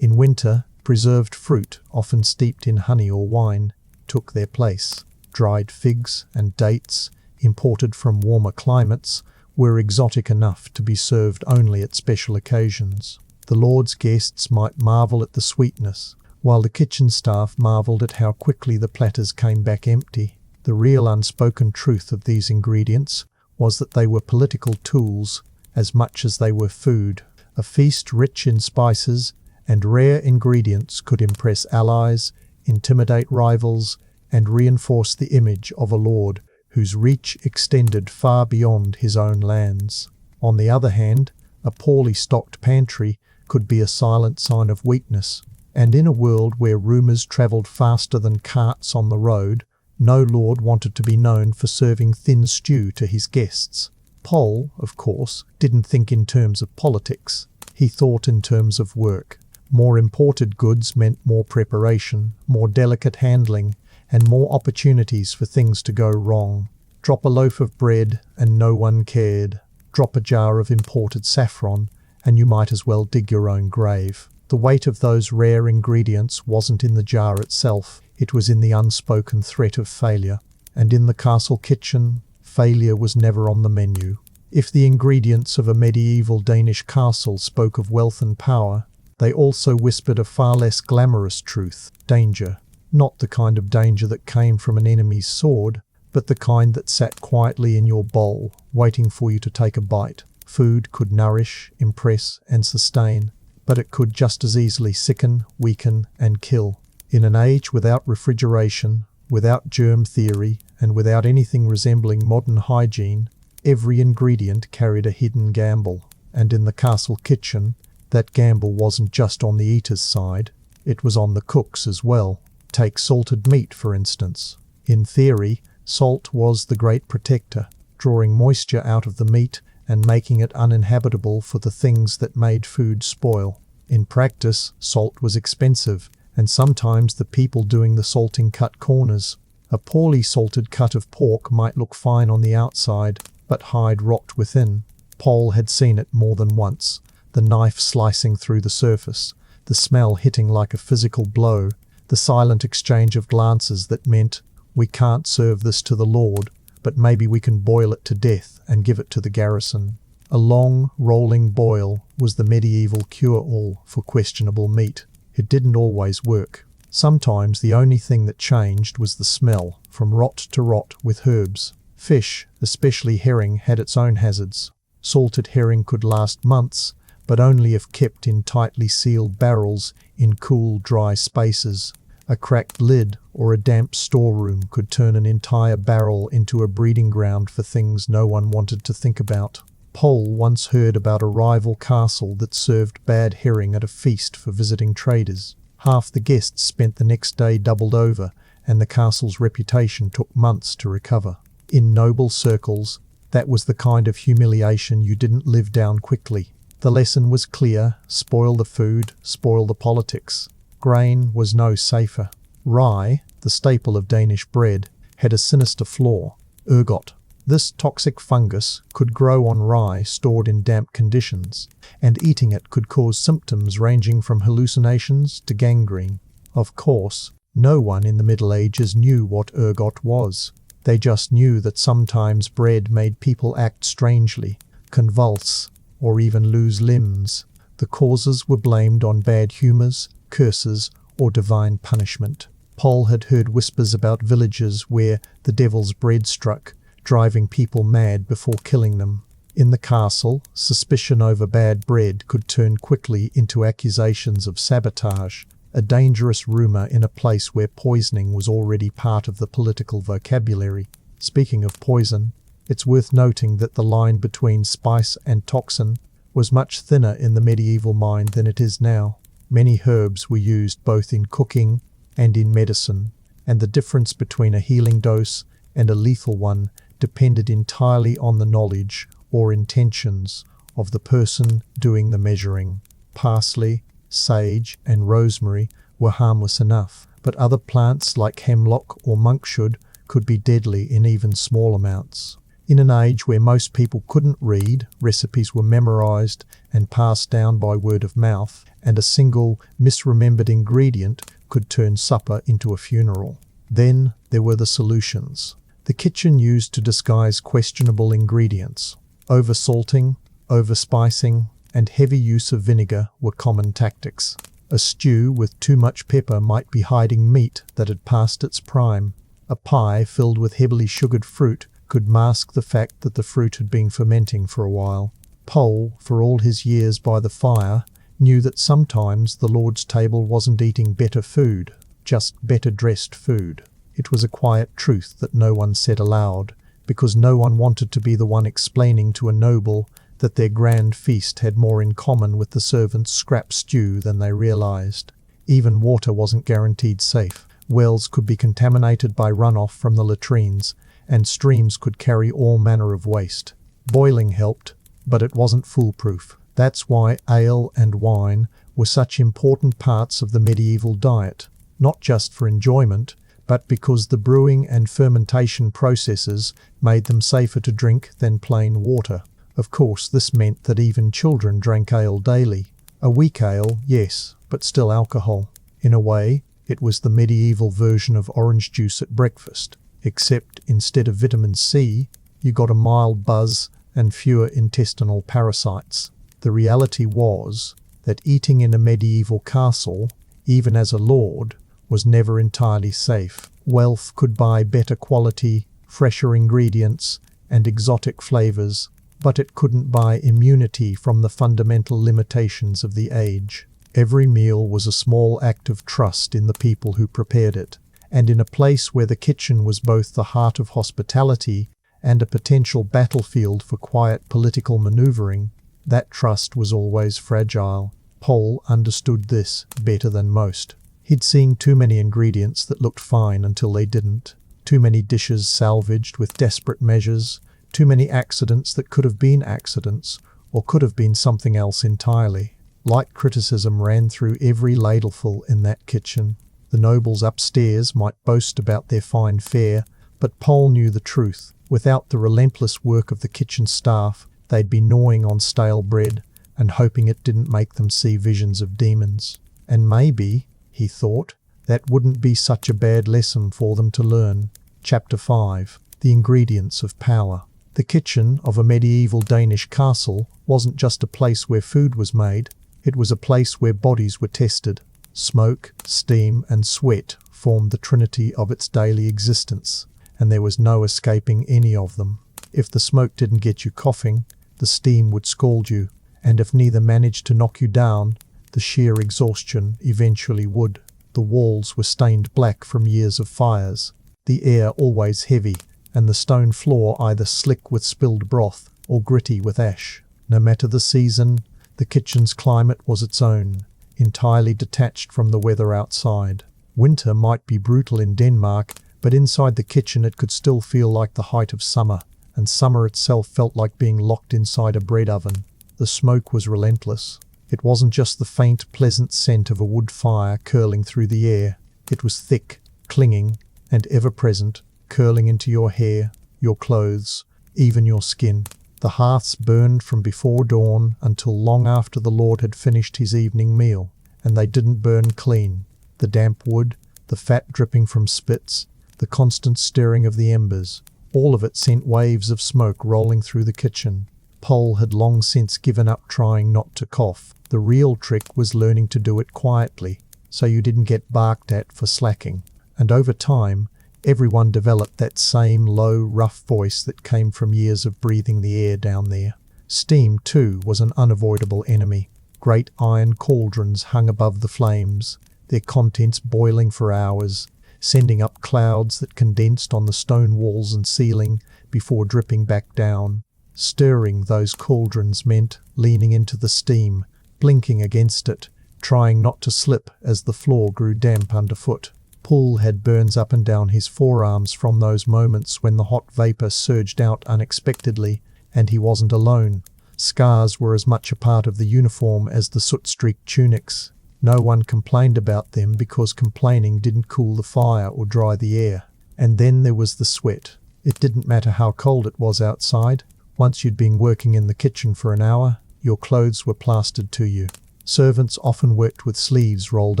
In winter, preserved fruit, often steeped in honey or wine, took their place. Dried figs and dates, imported from warmer climates, were exotic enough to be served only at special occasions. The Lord's guests might marvel at the sweetness, while the kitchen staff marvelled at how quickly the platters came back empty. The real unspoken truth of these ingredients was that they were political tools as much as they were food. A feast rich in spices and rare ingredients could impress allies, intimidate rivals, and reinforce the image of a lord whose reach extended far beyond his own lands. On the other hand, a poorly stocked pantry could be a silent sign of weakness, and in a world where rumours travelled faster than carts on the road, no lord wanted to be known for serving thin stew to his guests. Pole, of course, didn't think in terms of politics. He thought in terms of work. More imported goods meant more preparation, more delicate handling, and more opportunities for things to go wrong. Drop a loaf of bread and no one cared. Drop a jar of imported saffron and you might as well dig your own grave. The weight of those rare ingredients wasn't in the jar itself, it was in the unspoken threat of failure. And in the castle kitchen, failure was never on the menu. If the ingredients of a medieval Danish castle spoke of wealth and power, they also whispered a far less glamorous truth: danger. Not the kind of danger that came from an enemy's sword, but the kind that sat quietly in your bowl, waiting for you to take a bite. Food could nourish, impress, and sustain, but it could just as easily sicken, weaken, and kill. In an age without refrigeration, without germ theory, and without anything resembling modern hygiene, every ingredient carried a hidden gamble. And in the castle kitchen, that gamble wasn't just on the eater's side, it was on the cook's as well. Take salted meat, for instance. In theory, salt was the great protector, drawing moisture out of the meat and making it uninhabitable for the things that made food spoil. In practice, salt was expensive, and sometimes the people doing the salting cut corners. A poorly salted cut of pork might look fine on the outside, but hide rot within. Pole had seen it more than once, the knife slicing through the surface, the smell hitting like a physical blow, the silent exchange of glances that meant, "We can't serve this to the Lord, but maybe we can boil it to death and give it to the garrison." A long, rolling boil was the medieval cure-all for questionable meat. It didn't always work. Sometimes the only thing that changed was the smell, from rot to rot with herbs. Fish, especially herring, had its own hazards. Salted herring could last months, but only if kept in tightly sealed barrels in cool, dry spaces. A cracked lid or a damp storeroom could turn an entire barrel into a breeding ground for things no one wanted to think about. Pole once heard about a rival castle that served bad herring at a feast for visiting traders. Half the guests spent the next day doubled over, and the castle's reputation took months to recover. In noble circles, that was the kind of humiliation you didn't live down quickly. The lesson was clear: spoil the food, spoil the politics. Grain was no safer. Rye, the staple of Danish bread, had a sinister flaw: ergot. This toxic fungus could grow on rye stored in damp conditions, and eating it could cause symptoms ranging from hallucinations to gangrene. Of course, no one in the Middle Ages knew what ergot was. They just knew that sometimes bread made people act strangely, convulse, or even lose limbs. The causes were blamed on bad humours, curses, or divine punishment. Pole had heard whispers about villages where the devil's bread struck, driving people mad before killing them. In the castle, suspicion over bad bread could turn quickly into accusations of sabotage, a dangerous rumour in a place where poisoning was already part of the political vocabulary. Speaking of poison, it's worth noting that the line between spice and toxin was much thinner in the medieval mind than it is now. Many herbs were used both in cooking and in medicine, and the difference between a healing dose and a lethal one depended entirely on the knowledge or intentions of the person doing the measuring. Parsley, sage, and rosemary were harmless enough, but other plants like hemlock or monkshood could be deadly in even small amounts. In an age where most people couldn't read, recipes were memorized and passed down by word of mouth, and a single misremembered ingredient could turn supper into a funeral. Then there were the solutions. The kitchen used to disguise questionable ingredients. Oversalting, overspicing, and heavy use of vinegar were common tactics. A stew with too much pepper might be hiding meat that had passed its prime. A pie filled with heavily sugared fruit could mask the fact that the fruit had been fermenting for a while. Pole, for all his years by the fire, knew that sometimes the Lord's table wasn't eating better food, just better dressed food. It was a quiet truth that no one said aloud, because no one wanted to be the one explaining to a noble that their grand feast had more in common with the servant's scrap stew than they realized. Even water wasn't guaranteed safe. Wells could be contaminated by runoff from the latrines, and streams could carry all manner of waste. Boiling helped, but it wasn't foolproof. That's why ale and wine were such important parts of the medieval diet, not just for enjoyment, but because the brewing and fermentation processes made them safer to drink than plain water. Of course, this meant that even children drank ale daily. A weak ale, yes, but still alcohol. In a way, it was the medieval version of orange juice at breakfast, except instead of vitamin C, you got a mild buzz and fewer intestinal parasites. The reality was that eating in a medieval castle, even as a lord, was never entirely safe. Wealth could buy better quality, fresher ingredients, and exotic flavors, but it couldn't buy immunity from the fundamental limitations of the age. Every meal was a small act of trust in the people who prepared it, and in a place where the kitchen was both the heart of hospitality and a potential battlefield for quiet political maneuvering, that trust was always fragile. Pole understood this better than most. He'd seen too many ingredients that looked fine until they didn't, too many dishes salvaged with desperate measures, too many accidents that could have been accidents, or could have been something else entirely. Light criticism ran through every ladleful in that kitchen. The nobles upstairs might boast about their fine fare, but Pole knew the truth. Without the relentless work of the kitchen staff, they'd be gnawing on stale bread and hoping it didn't make them see visions of demons. And maybe, he thought, that wouldn't be such a bad lesson for them to learn. Chapter 5. The Ingredients of Power. The kitchen of a medieval Danish castle wasn't just a place where food was made, it was a place where bodies were tested. Smoke, steam, and sweat formed the trinity of its daily existence, and there was no escaping any of them. If the smoke didn't get you coughing, the steam would scald you, and if neither managed to knock you down, the sheer exhaustion eventually would. The walls were stained black from years of fires, the air always heavy, and the stone floor either slick with spilled broth or gritty with ash. No matter the season, the kitchen's climate was its own, entirely detached from the weather outside. Winter might be brutal in Denmark, but inside the kitchen it could still feel like the height of summer, and summer itself felt like being locked inside a bread oven. The smoke was relentless. It wasn't just the faint, pleasant scent of a wood fire curling through the air. It was thick, clinging, and ever-present, curling into your hair, your clothes, even your skin. The hearths burned from before dawn until long after the Lord had finished his evening meal, and they didn't burn clean. The damp wood, the fat dripping from spits, the constant stirring of the embers, all of it sent waves of smoke rolling through the kitchen. Pole had long since given up trying not to cough. The real trick was learning to do it quietly, so you didn't get barked at for slacking. And over time, everyone developed that same low, rough voice that came from years of breathing the air down there. Steam, too, was an unavoidable enemy. Great iron cauldrons hung above the flames, their contents boiling for hours, sending up clouds that condensed on the stone walls and ceiling before dripping back down. Stirring those cauldrons meant leaning into the steam, blinking against it, trying not to slip as the floor grew damp underfoot. Pole had burns up and down his forearms from those moments when the hot vapor surged out unexpectedly, and he wasn't alone. Scars were as much a part of the uniform as the soot-streaked tunics. No one complained about them because complaining didn't cool the fire or dry the air. And then there was the sweat. It didn't matter how cold it was outside. Once you'd been working in the kitchen for an hour, your clothes were plastered to you. Servants often worked with sleeves rolled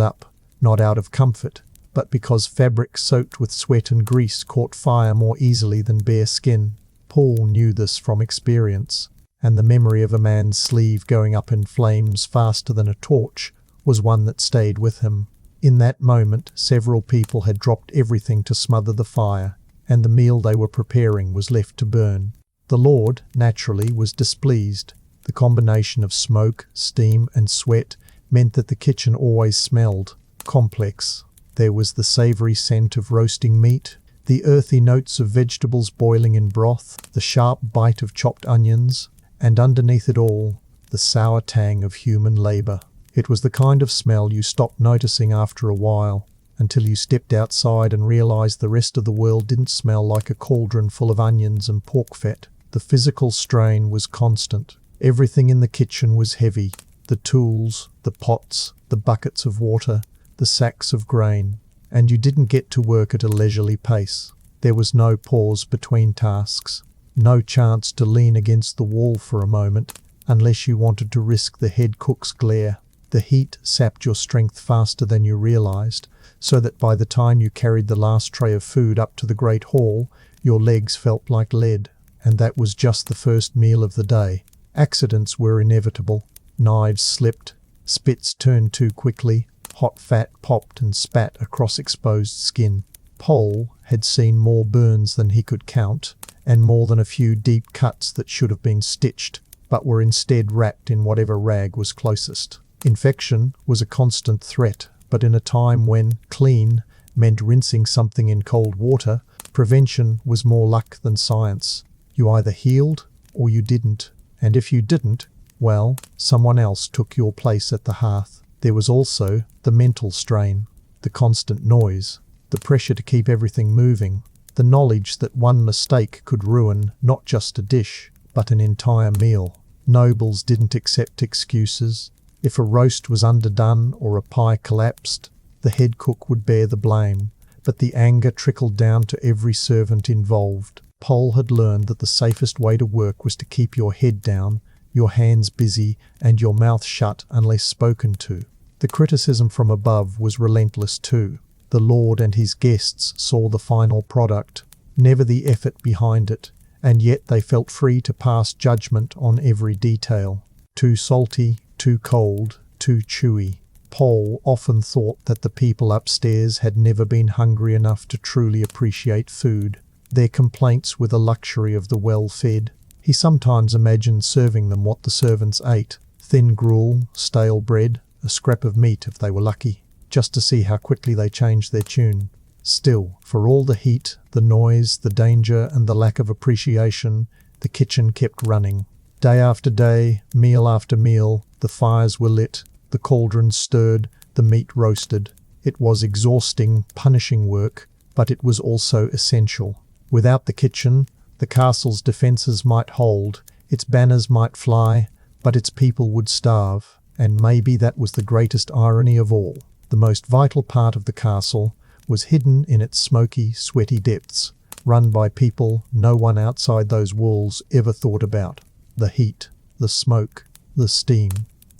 up, not out of comfort, but because fabric soaked with sweat and grease caught fire more easily than bare skin. Paul knew this from experience, and the memory of a man's sleeve going up in flames faster than a torch was one that stayed with him. In that moment, several people had dropped everything to smother the fire, and the meal they were preparing was left to burn. The Lord, naturally, was displeased. The combination of smoke, steam, and sweat meant that the kitchen always smelled complex. There was the savory scent of roasting meat, the earthy notes of vegetables boiling in broth, the sharp bite of chopped onions, and underneath it all, the sour tang of human labor. It was the kind of smell you stopped noticing after a while, until you stepped outside and realized the rest of the world didn't smell like a cauldron full of onions and pork fat. The physical strain was constant. Everything in the kitchen was heavy. The tools, the pots, the buckets of water, the sacks of grain. And you didn't get to work at a leisurely pace. There was no pause between tasks. No chance to lean against the wall for a moment, unless you wanted to risk the head cook's glare. The heat sapped your strength faster than you realized, so that by the time you carried the last tray of food up to the great hall, your legs felt like lead. And that was just the first meal of the day. Accidents were inevitable. Knives slipped, spits turned too quickly, hot fat popped and spat across exposed skin. Paul had seen more burns than he could count, and more than a few deep cuts that should have been stitched, but were instead wrapped in whatever rag was closest. Infection was a constant threat, but in a time when clean meant rinsing something in cold water, prevention was more luck than science. You either healed or you didn't, and if you didn't, well, someone else took your place at the hearth. There was also the mental strain, the constant noise, the pressure to keep everything moving, the knowledge that one mistake could ruin not just a dish, but an entire meal. Nobles didn't accept excuses. If a roast was underdone or a pie collapsed, the head cook would bear the blame, but the anger trickled down to every servant involved. Paul had learned that the safest way to work was to keep your head down, your hands busy, and your mouth shut unless spoken to. The criticism from above was relentless too. The Lord and his guests saw the final product, never the effort behind it, and yet they felt free to pass judgment on every detail. Too salty, too cold, too chewy. Paul often thought that the people upstairs had never been hungry enough to truly appreciate food. Their complaints were the luxury of the well-fed. He sometimes imagined serving them what the servants ate: thin gruel, stale bread, a scrap of meat if they were lucky, just to see how quickly they changed their tune. Still, for all the heat, the noise, the danger, and the lack of appreciation, the kitchen kept running. Day after day, meal after meal, the fires were lit, the cauldrons stirred, the meat roasted. It was exhausting, punishing work, but it was also essential. Without the kitchen, the castle's defences might hold, its banners might fly, but its people would starve. And maybe that was the greatest irony of all. The most vital part of the castle was hidden in its smoky, sweaty depths, run by people no one outside those walls ever thought about. The heat, the smoke, the steam.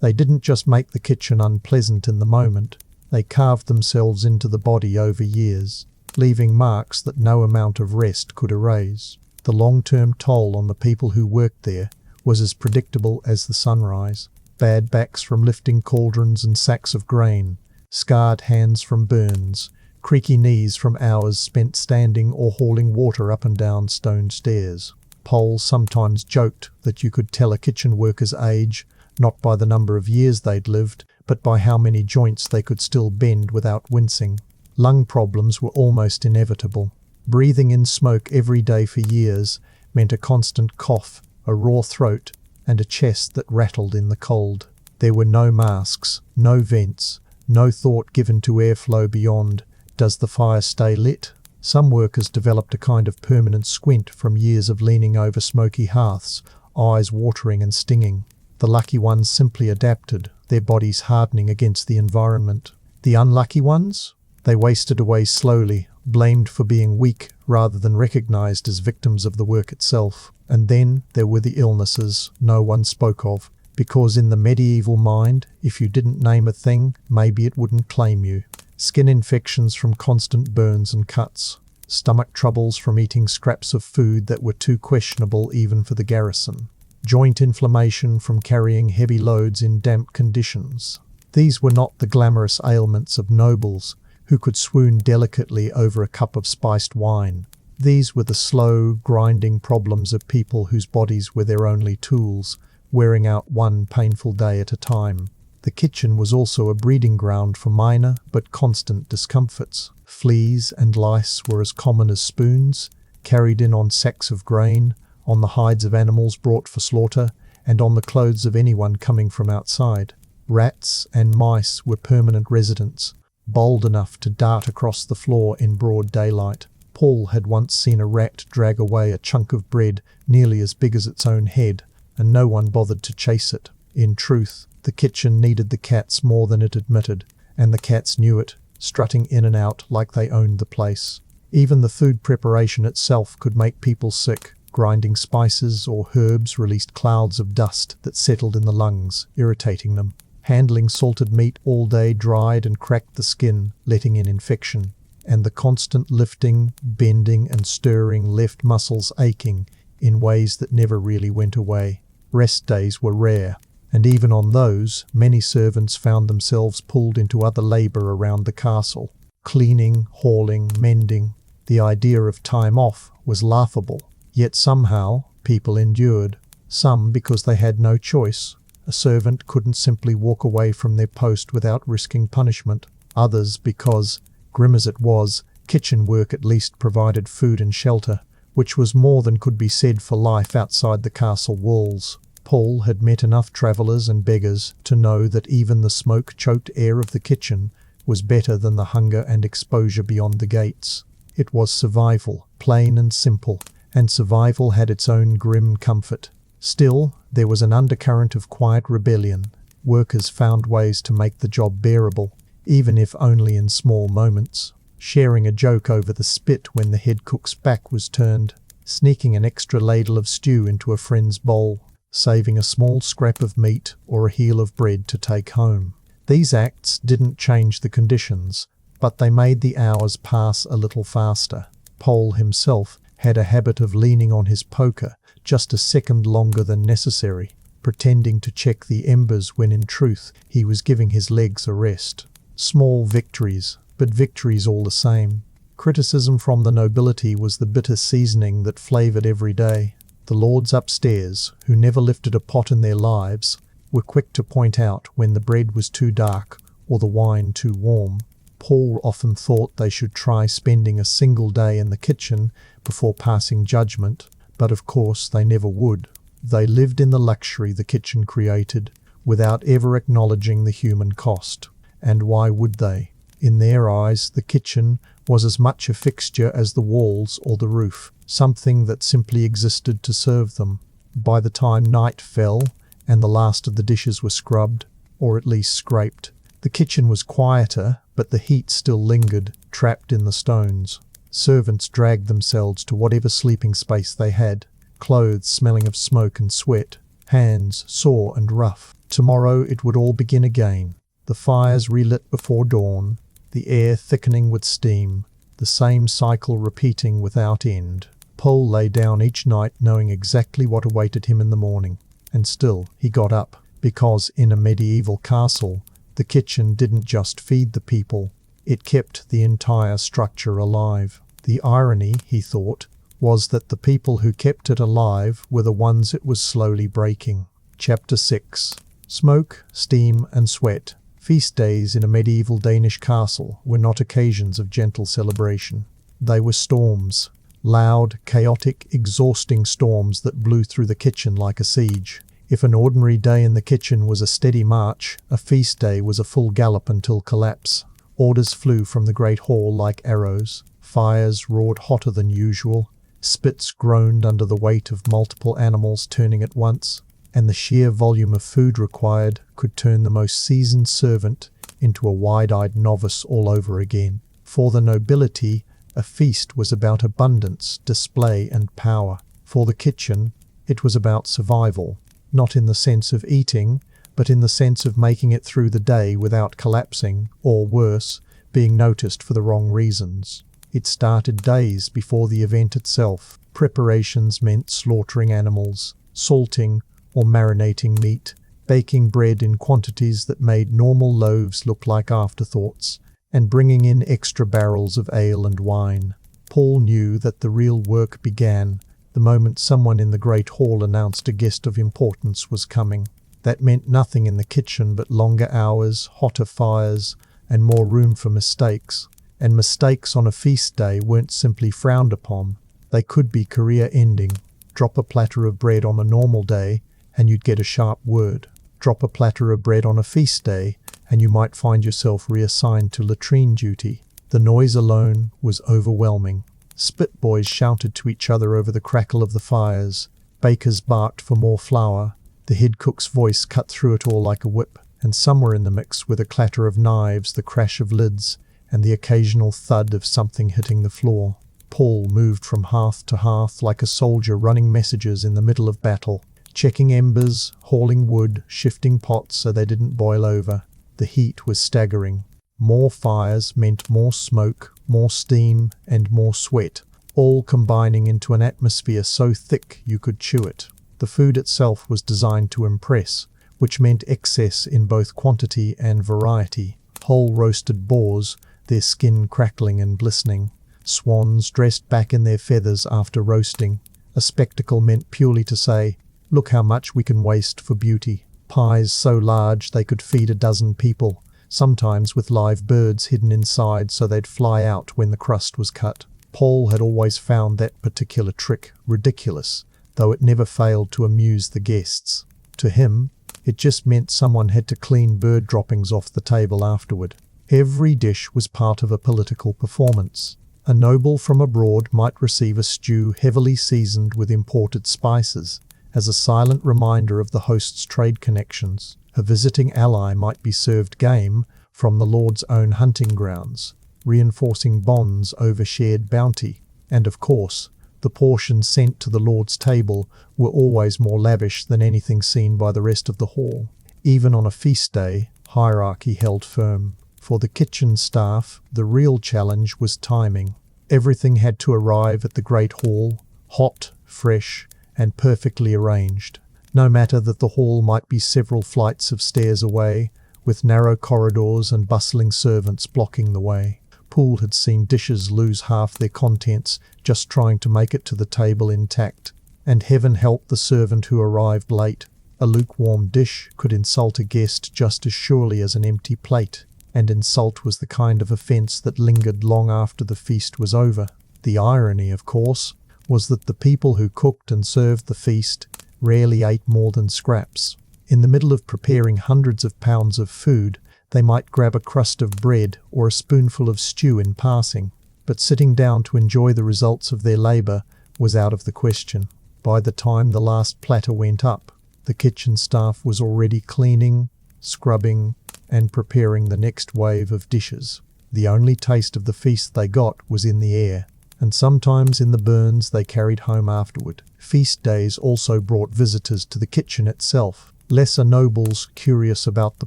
They didn't just make the kitchen unpleasant in the moment, they carved themselves into the body over years, leaving marks that no amount of rest could erase. The long-term toll on the people who worked there was as predictable as the sunrise. Bad backs from lifting cauldrons and sacks of grain, scarred hands from burns, creaky knees from hours spent standing or hauling water up and down stone stairs. Paul sometimes joked that you could tell a kitchen worker's age not by the number of years they'd lived, but by how many joints they could still bend without wincing. Lung problems were almost inevitable. Breathing in smoke every day for years meant a constant cough, a raw throat, and a chest that rattled in the cold. There were no masks, no vents, no thought given to airflow beyond, does the fire stay lit? Some workers developed a kind of permanent squint from years of leaning over smoky hearths, eyes watering and stinging. The lucky ones simply adapted, their bodies hardening against the environment. The unlucky ones? They wasted away slowly, blamed for being weak rather than recognized as victims of the work itself. And then there were the illnesses no one spoke of, because in the medieval mind, if you didn't name a thing, maybe it wouldn't claim you. Skin infections from constant burns and cuts. Stomach troubles from eating scraps of food that were too questionable even for the garrison. Joint inflammation from carrying heavy loads in damp conditions. These were not the glamorous ailments of nobles, who could swoon delicately over a cup of spiced wine. These were the slow, grinding problems of people whose bodies were their only tools, wearing out one painful day at a time. The kitchen was also a breeding ground for minor but constant discomforts. Fleas and lice were as common as spoons, carried in on sacks of grain, on the hides of animals brought for slaughter, and on the clothes of anyone coming from outside. Rats and mice were permanent residents, bold enough to dart across the floor in broad daylight. Paul had once seen a rat drag away a chunk of bread nearly as big as its own head, and no one bothered to chase it. In truth, the kitchen needed the cats more than it admitted, and the cats knew it, strutting in and out like they owned the place. Even the food preparation itself could make people sick. Grinding spices or herbs released clouds of dust that settled in the lungs, irritating them. Handling salted meat all day dried and cracked the skin, letting in infection. And the constant lifting, bending and stirring left muscles aching in ways that never really went away. Rest days were rare, and even on those, many servants found themselves pulled into other labour around the castle. Cleaning, hauling, mending. The idea of time off was laughable. Yet somehow, people endured. Some because they had no choice. A servant couldn't simply walk away from their post without risking punishment. Others because, grim as it was, kitchen work at least provided food and shelter, which was more than could be said for life outside the castle walls. Paul had met enough travellers and beggars to know that even the smoke-choked air of the kitchen was better than the hunger and exposure beyond the gates. It was survival, plain and simple, and survival had its own grim comfort. Still, there was an undercurrent of quiet rebellion. Workers found ways to make the job bearable, even if only in small moments. Sharing a joke over the spit when the head cook's back was turned, sneaking an extra ladle of stew into a friend's bowl, saving a small scrap of meat or a heel of bread to take home. These acts didn't change the conditions, but they made the hours pass a little faster. Paul himself had a habit of leaning on his poker just a second longer than necessary, pretending to check the embers when in truth he was giving his legs a rest. Small victories, but victories all the same. Criticism from the nobility was the bitter seasoning that flavoured every day. The lords upstairs, who never lifted a pot in their lives, were quick to point out when the bread was too dark or the wine too warm. Paul often thought they should try spending a single day in the kitchen before passing judgment, but of course they never would. They lived in the luxury the kitchen created, without ever acknowledging the human cost. And why would they? In their eyes, the kitchen was as much a fixture as the walls or the roof, something that simply existed to serve them. By the time night fell, and the last of the dishes were scrubbed, or at least scraped, the kitchen was quieter, but the heat still lingered, trapped in the stones. Servants dragged themselves to whatever sleeping space they had, clothes smelling of smoke and sweat, hands sore and rough. Tomorrow it would all begin again. The fires relit before dawn, the air thickening with steam, the same cycle repeating without end. Paul lay down each night knowing exactly what awaited him in the morning. And still he got up, because in a medieval castle, the kitchen didn't just feed the people, it kept the entire structure alive. The irony, he thought, was that the people who kept it alive were the ones it was slowly breaking. Chapter 6. Smoke, steam and sweat. Feast days in a medieval Danish castle were not occasions of gentle celebration. They were storms. Loud, chaotic, exhausting storms that blew through the kitchen like a siege. If an ordinary day in the kitchen was a steady march, a feast day was a full gallop until collapse. Orders flew from the great hall like arrows. Fires roared hotter than usual. Spits groaned under the weight of multiple animals turning at once. and the sheer volume of food required could turn the most seasoned servant into a wide-eyed novice all over again. For the nobility, a feast was about abundance, display, and power. For the kitchen, it was about survival, not in the sense of eating, but in the sense of making it through the day without collapsing, or worse, being noticed for the wrong reasons. It started days before the event itself. Preparations meant slaughtering animals, salting or marinating meat, baking bread in quantities that made normal loaves look like afterthoughts, and bringing in extra barrels of ale and wine. Paul knew that the real work began the moment someone in the great hall announced a guest of importance was coming. That meant nothing in the kitchen but longer hours, hotter fires, and more room for mistakes. And mistakes on a feast day weren't simply frowned upon. They could be career-ending. Drop a platter of bread on a normal day, and you'd get a sharp word. Drop a platter of bread on a feast day, and you might find yourself reassigned to latrine duty. The noise alone was overwhelming. Spit boys shouted to each other over the crackle of the fires. Bakers barked for more flour. The head cook's voice cut through it all like a whip, and somewhere in the mix were the clatter of knives, the crash of lids, and the occasional thud of something hitting the floor. Paul moved from hearth to hearth like a soldier running messages in the middle of battle, checking embers, hauling wood, shifting pots so they didn't boil over. The heat was staggering. More fires meant more smoke, more steam, and more sweat, all combining into an atmosphere so thick you could chew it. The food itself was designed to impress, which meant excess in both quantity and variety. Whole roasted boars, their skin crackling and glistening. Swans dressed back in their feathers after roasting. A spectacle meant purely to say, look how much we can waste for beauty. Pies so large they could feed a dozen people, sometimes with live birds hidden inside so they'd fly out when the crust was cut. Paul had always found that particular trick ridiculous, though it never failed to amuse the guests. To him, it just meant someone had to clean bird droppings off the table afterward. Every dish was part of a political performance. A noble from abroad might receive a stew heavily seasoned with imported spices, as a silent reminder of the host's trade connections. A visiting ally might be served game from the Lord's own hunting grounds, reinforcing bonds over shared bounty. And of course, the portions sent to the Lord's table were always more lavish than anything seen by the rest of the hall. Even on a feast day, hierarchy held firm. For the kitchen staff, the real challenge was timing. Everything had to arrive at the great hall, hot, fresh, and perfectly arranged. No matter that the hall might be several flights of stairs away, with narrow corridors and bustling servants blocking the way. Paul had seen dishes lose half their contents just trying to make it to the table intact. And heaven help the servant who arrived late. A lukewarm dish could insult a guest just as surely as an empty plate. And insult was the kind of offence that lingered long after the feast was over. The irony, of course, was that the people who cooked and served the feast rarely ate more than scraps. In the middle of preparing hundreds of pounds of food, they might grab a crust of bread or a spoonful of stew in passing, but sitting down to enjoy the results of their labour was out of the question. By the time the last platter went up, the kitchen staff was already cleaning, scrubbing, and preparing the next wave of dishes. The only taste of the feast they got was in the air, and sometimes in the burns they carried home afterward. Feast days also brought visitors to the kitchen itself, lesser nobles curious about the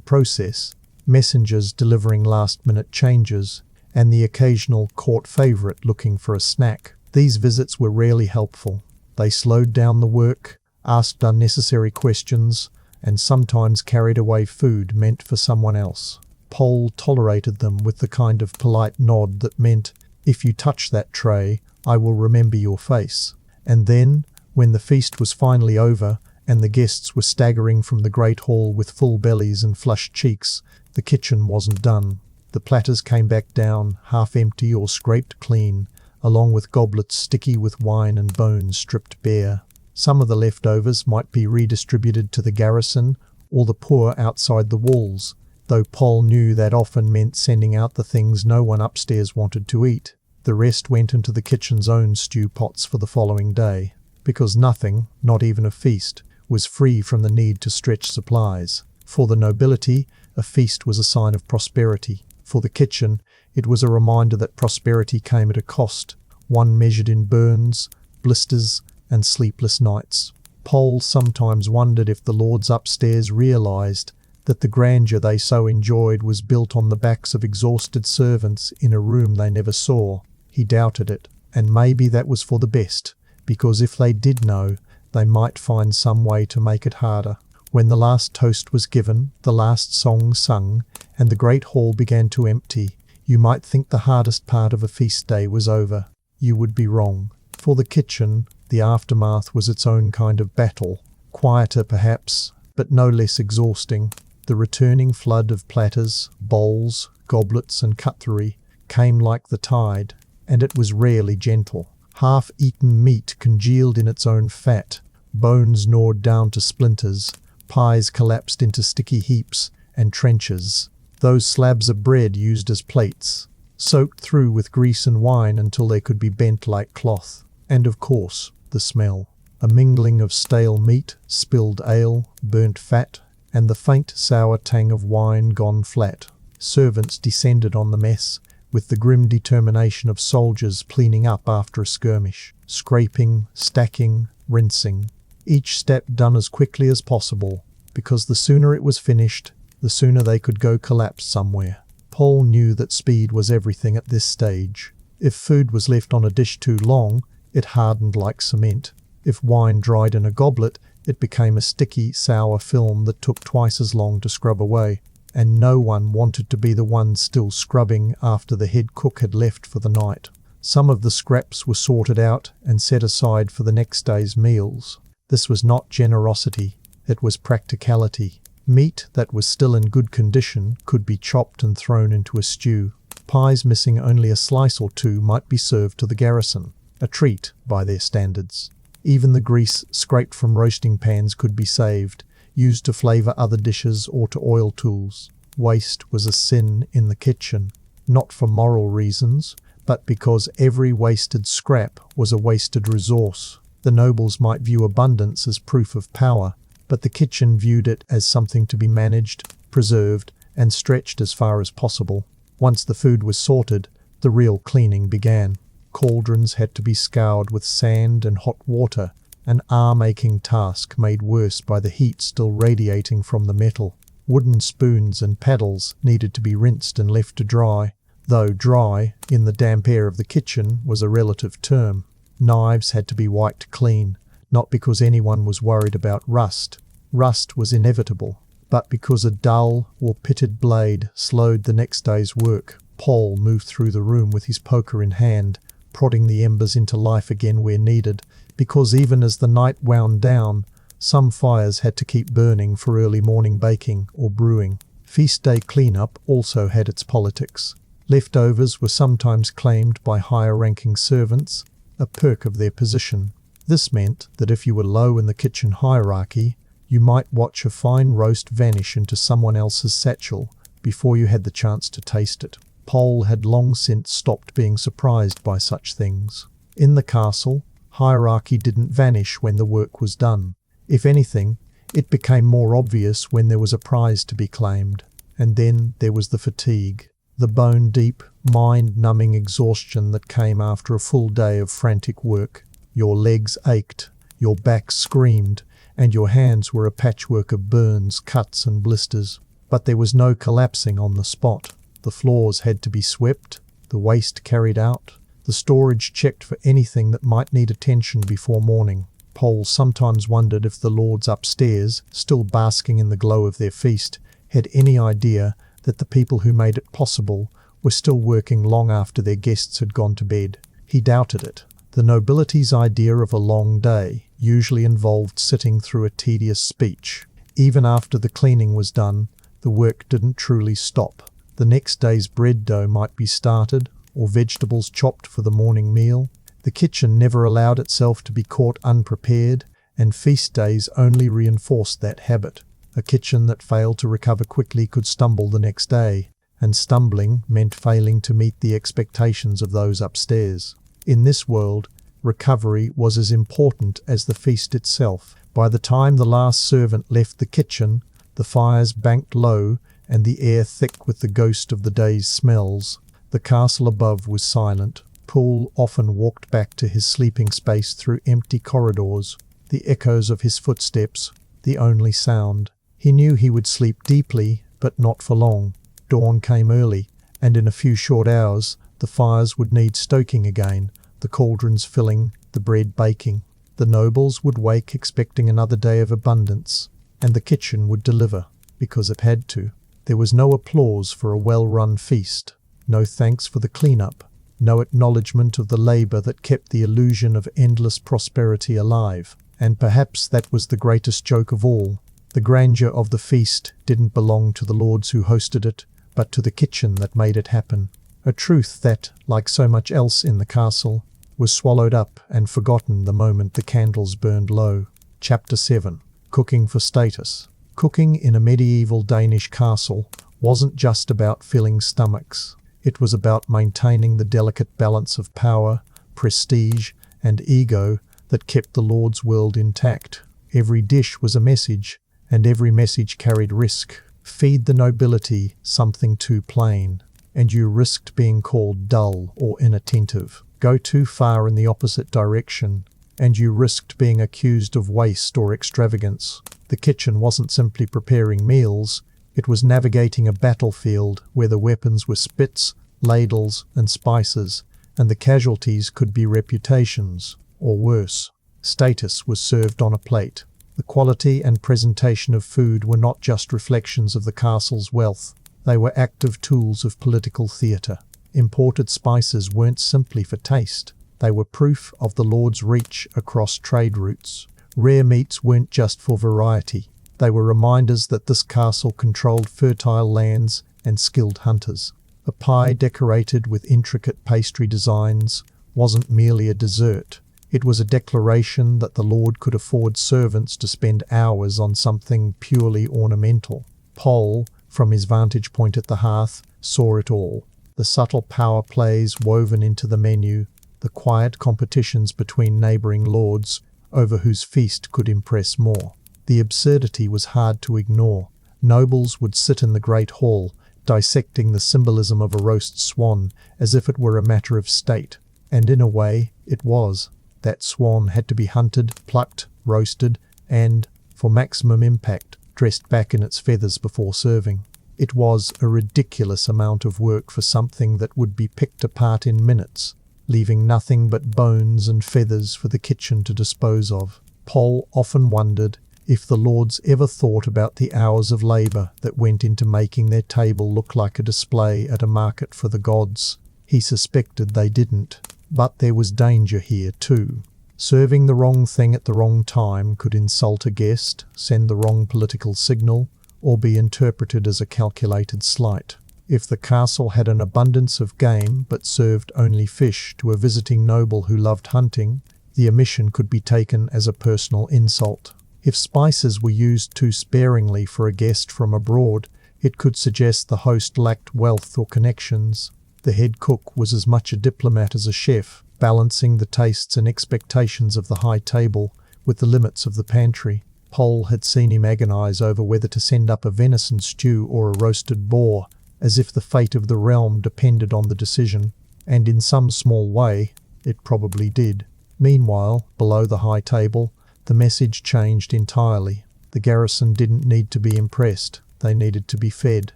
process, messengers delivering last-minute changes, and the occasional court favourite looking for a snack. These visits were rarely helpful. They slowed down the work, asked unnecessary questions, and sometimes carried away food meant for someone else. Paul tolerated them with the kind of polite nod that meant, if you touch that tray, I will remember your face. And then, when the feast was finally over, and the guests were staggering from the great hall with full bellies and flushed cheeks, the kitchen wasn't done. The platters came back down, half empty or scraped clean, along with goblets sticky with wine and bones stripped bare. Some of the leftovers might be redistributed to the garrison or the poor outside the walls, though Paul knew that often meant sending out the things no one upstairs wanted to eat. The rest went into the kitchen's own stew pots for the following day, because nothing, not even a feast, was free from the need to stretch supplies. For the nobility, a feast was a sign of prosperity. For the kitchen, it was a reminder that prosperity came at a cost, one measured in burns, blisters, and sleepless nights. Pole sometimes wondered if the lords upstairs realized that the grandeur they so enjoyed was built on the backs of exhausted servants in a room they never saw. He doubted it, and maybe that was for the best, because if they did know, they might find some way to make it harder. When the last toast was given, the last song sung, and the great hall began to empty, you might think the hardest part of a feast day was over. You would be wrong. For the kitchen, the aftermath was its own kind of battle, quieter perhaps, but no less exhausting. The returning flood of platters, bowls, goblets, and cutlery came like the tide, and it was rarely gentle. Half-eaten meat congealed in its own fat, bones gnawed down to splinters, pies collapsed into sticky heaps and trenches, those slabs of bread used as plates, soaked through with grease and wine until they could be bent like cloth. And of course, the smell. A mingling of stale meat, spilled ale, burnt fat, and the faint sour tang of wine gone flat. Servants descended on the mess, with the grim determination of soldiers cleaning up after a skirmish, scraping, stacking, rinsing. Each step done as quickly as possible, because the sooner it was finished, the sooner they could go collapse somewhere. Paul knew that speed was everything at this stage. If food was left on a dish too long, it hardened like cement. If wine dried in a goblet, it became a sticky, sour film that took twice as long to scrub away. And no one wanted to be the one still scrubbing after the head cook had left for the night. Some of the scraps were sorted out and set aside for the next day's meals. This was not generosity, it was practicality. Meat that was still in good condition could be chopped and thrown into a stew. Pies missing only a slice or two might be served to the garrison, a treat by their standards. Even the grease scraped from roasting pans could be saved, used to flavour other dishes or to oil tools. Waste was a sin in the kitchen, not for moral reasons, but because every wasted scrap was a wasted resource. The nobles might view abundance as proof of power, but the kitchen viewed it as something to be managed, preserved, and stretched as far as possible. Once the food was sorted, the real cleaning began. Cauldrons had to be scoured with sand and hot water, an arm-aching task made worse by the heat still radiating from the metal. Wooden spoons and paddles needed to be rinsed and left to dry, though dry, in the damp air of the kitchen, was a relative term. Knives had to be wiped clean, not because anyone was worried about rust. Rust was inevitable, but because a dull or pitted blade slowed the next day's work. Paul moved through the room with his poker in hand, prodding the embers into life again where needed, because even as the night wound down, some fires had to keep burning for early morning baking or brewing. Feast day cleanup also had its politics. Leftovers were sometimes claimed by higher-ranking servants, a perk of their position. This meant that if you were low in the kitchen hierarchy, you might watch a fine roast vanish into someone else's satchel before you had the chance to taste it. Pole had long since stopped being surprised by such things. In the castle, hierarchy didn't vanish when the work was done. If anything, it became more obvious when there was a prize to be claimed. And then there was the fatigue, the bone-deep, mind-numbing exhaustion that came after a full day of frantic work. Your legs ached, your back screamed, and your hands were a patchwork of burns, cuts, and blisters. But there was no collapsing on the spot. The floors had to be swept, the waste carried out, the storage checked for anything that might need attention before morning. Pole sometimes wondered if the lords upstairs, still basking in the glow of their feast, had any idea that the people who made it possible were still working long after their guests had gone to bed. He doubted it. The nobility's idea of a long day usually involved sitting through a tedious speech. Even after the cleaning was done, the work didn't truly stop. The next day's bread dough might be started, or vegetables chopped for the morning meal. The kitchen never allowed itself to be caught unprepared, and feast days only reinforced that habit. A kitchen that failed to recover quickly could stumble the next day, and stumbling meant failing to meet the expectations of those upstairs. In this world, recovery was as important as the feast itself. By the time the last servant left the kitchen, the fires banked low and the air thick with the ghost of the day's smells. The castle above was silent. Poole often walked back to his sleeping space through empty corridors, the echoes of his footsteps, the only sound. He knew he would sleep deeply, but not for long. Dawn came early, and in a few short hours the fires would need stoking again, the cauldrons filling, the bread baking. The nobles would wake expecting another day of abundance, and the kitchen would deliver, because it had to. There was no applause for a well-run feast, no thanks for the clean-up, no acknowledgement of the labour that kept the illusion of endless prosperity alive. And perhaps that was the greatest joke of all. The grandeur of the feast didn't belong to the lords who hosted it, but to the kitchen that made it happen. A truth that, like so much else in the castle, was swallowed up and forgotten the moment the candles burned low. Chapter 7. Cooking for Status. Cooking in a medieval Danish castle wasn't just about filling stomachs. It was about maintaining the delicate balance of power, prestige, and ego that kept the lord's world intact. Every dish was a message, and every message carried risk. Feed the nobility something too plain, and you risked being called dull or inattentive. Go too far in the opposite direction, and you risked being accused of waste or extravagance. The kitchen wasn't simply preparing meals, it was navigating a battlefield where the weapons were spits, ladles, and spices, and the casualties could be reputations, or worse. Status was served on a plate. The quality and presentation of food were not just reflections of the castle's wealth, they were active tools of political theatre. Imported spices weren't simply for taste, they were proof of the lord's reach across trade routes. Rare meats weren't just for variety, they were reminders that this castle controlled fertile lands and skilled hunters. A pie decorated with intricate pastry designs wasn't merely a dessert. It was a declaration that the lord could afford servants to spend hours on something purely ornamental. Poole, from his vantage point at the hearth, saw it all. The subtle power plays woven into the menu, the quiet competitions between neighbouring lords over whose feast could impress more. The absurdity was hard to ignore. Nobles would sit in the great hall, dissecting the symbolism of a roast swan as if it were a matter of state. And in a way, it was. That swan had to be hunted, plucked, roasted, and, for maximum impact, dressed back in its feathers before serving. It was a ridiculous amount of work for something that would be picked apart in minutes, leaving nothing but bones and feathers for the kitchen to dispose of. Poole often wondered if the lords ever thought about the hours of labour that went into making their table look like a display at a market for the gods. He suspected they didn't. But there was danger here too. Serving the wrong thing at the wrong time could insult a guest, send the wrong political signal, or be interpreted as a calculated slight. If the castle had an abundance of game but served only fish to a visiting noble who loved hunting, the omission could be taken as a personal insult. If spices were used too sparingly for a guest from abroad, it could suggest the host lacked wealth or connections. The head cook was as much a diplomat as a chef, balancing the tastes and expectations of the high table with the limits of the pantry. Poole had seen him agonize over whether to send up a venison stew or a roasted boar, as if the fate of the realm depended on the decision, and in some small way, it probably did. Meanwhile, below the high table, the message changed entirely. The garrison didn't need to be impressed, they needed to be fed.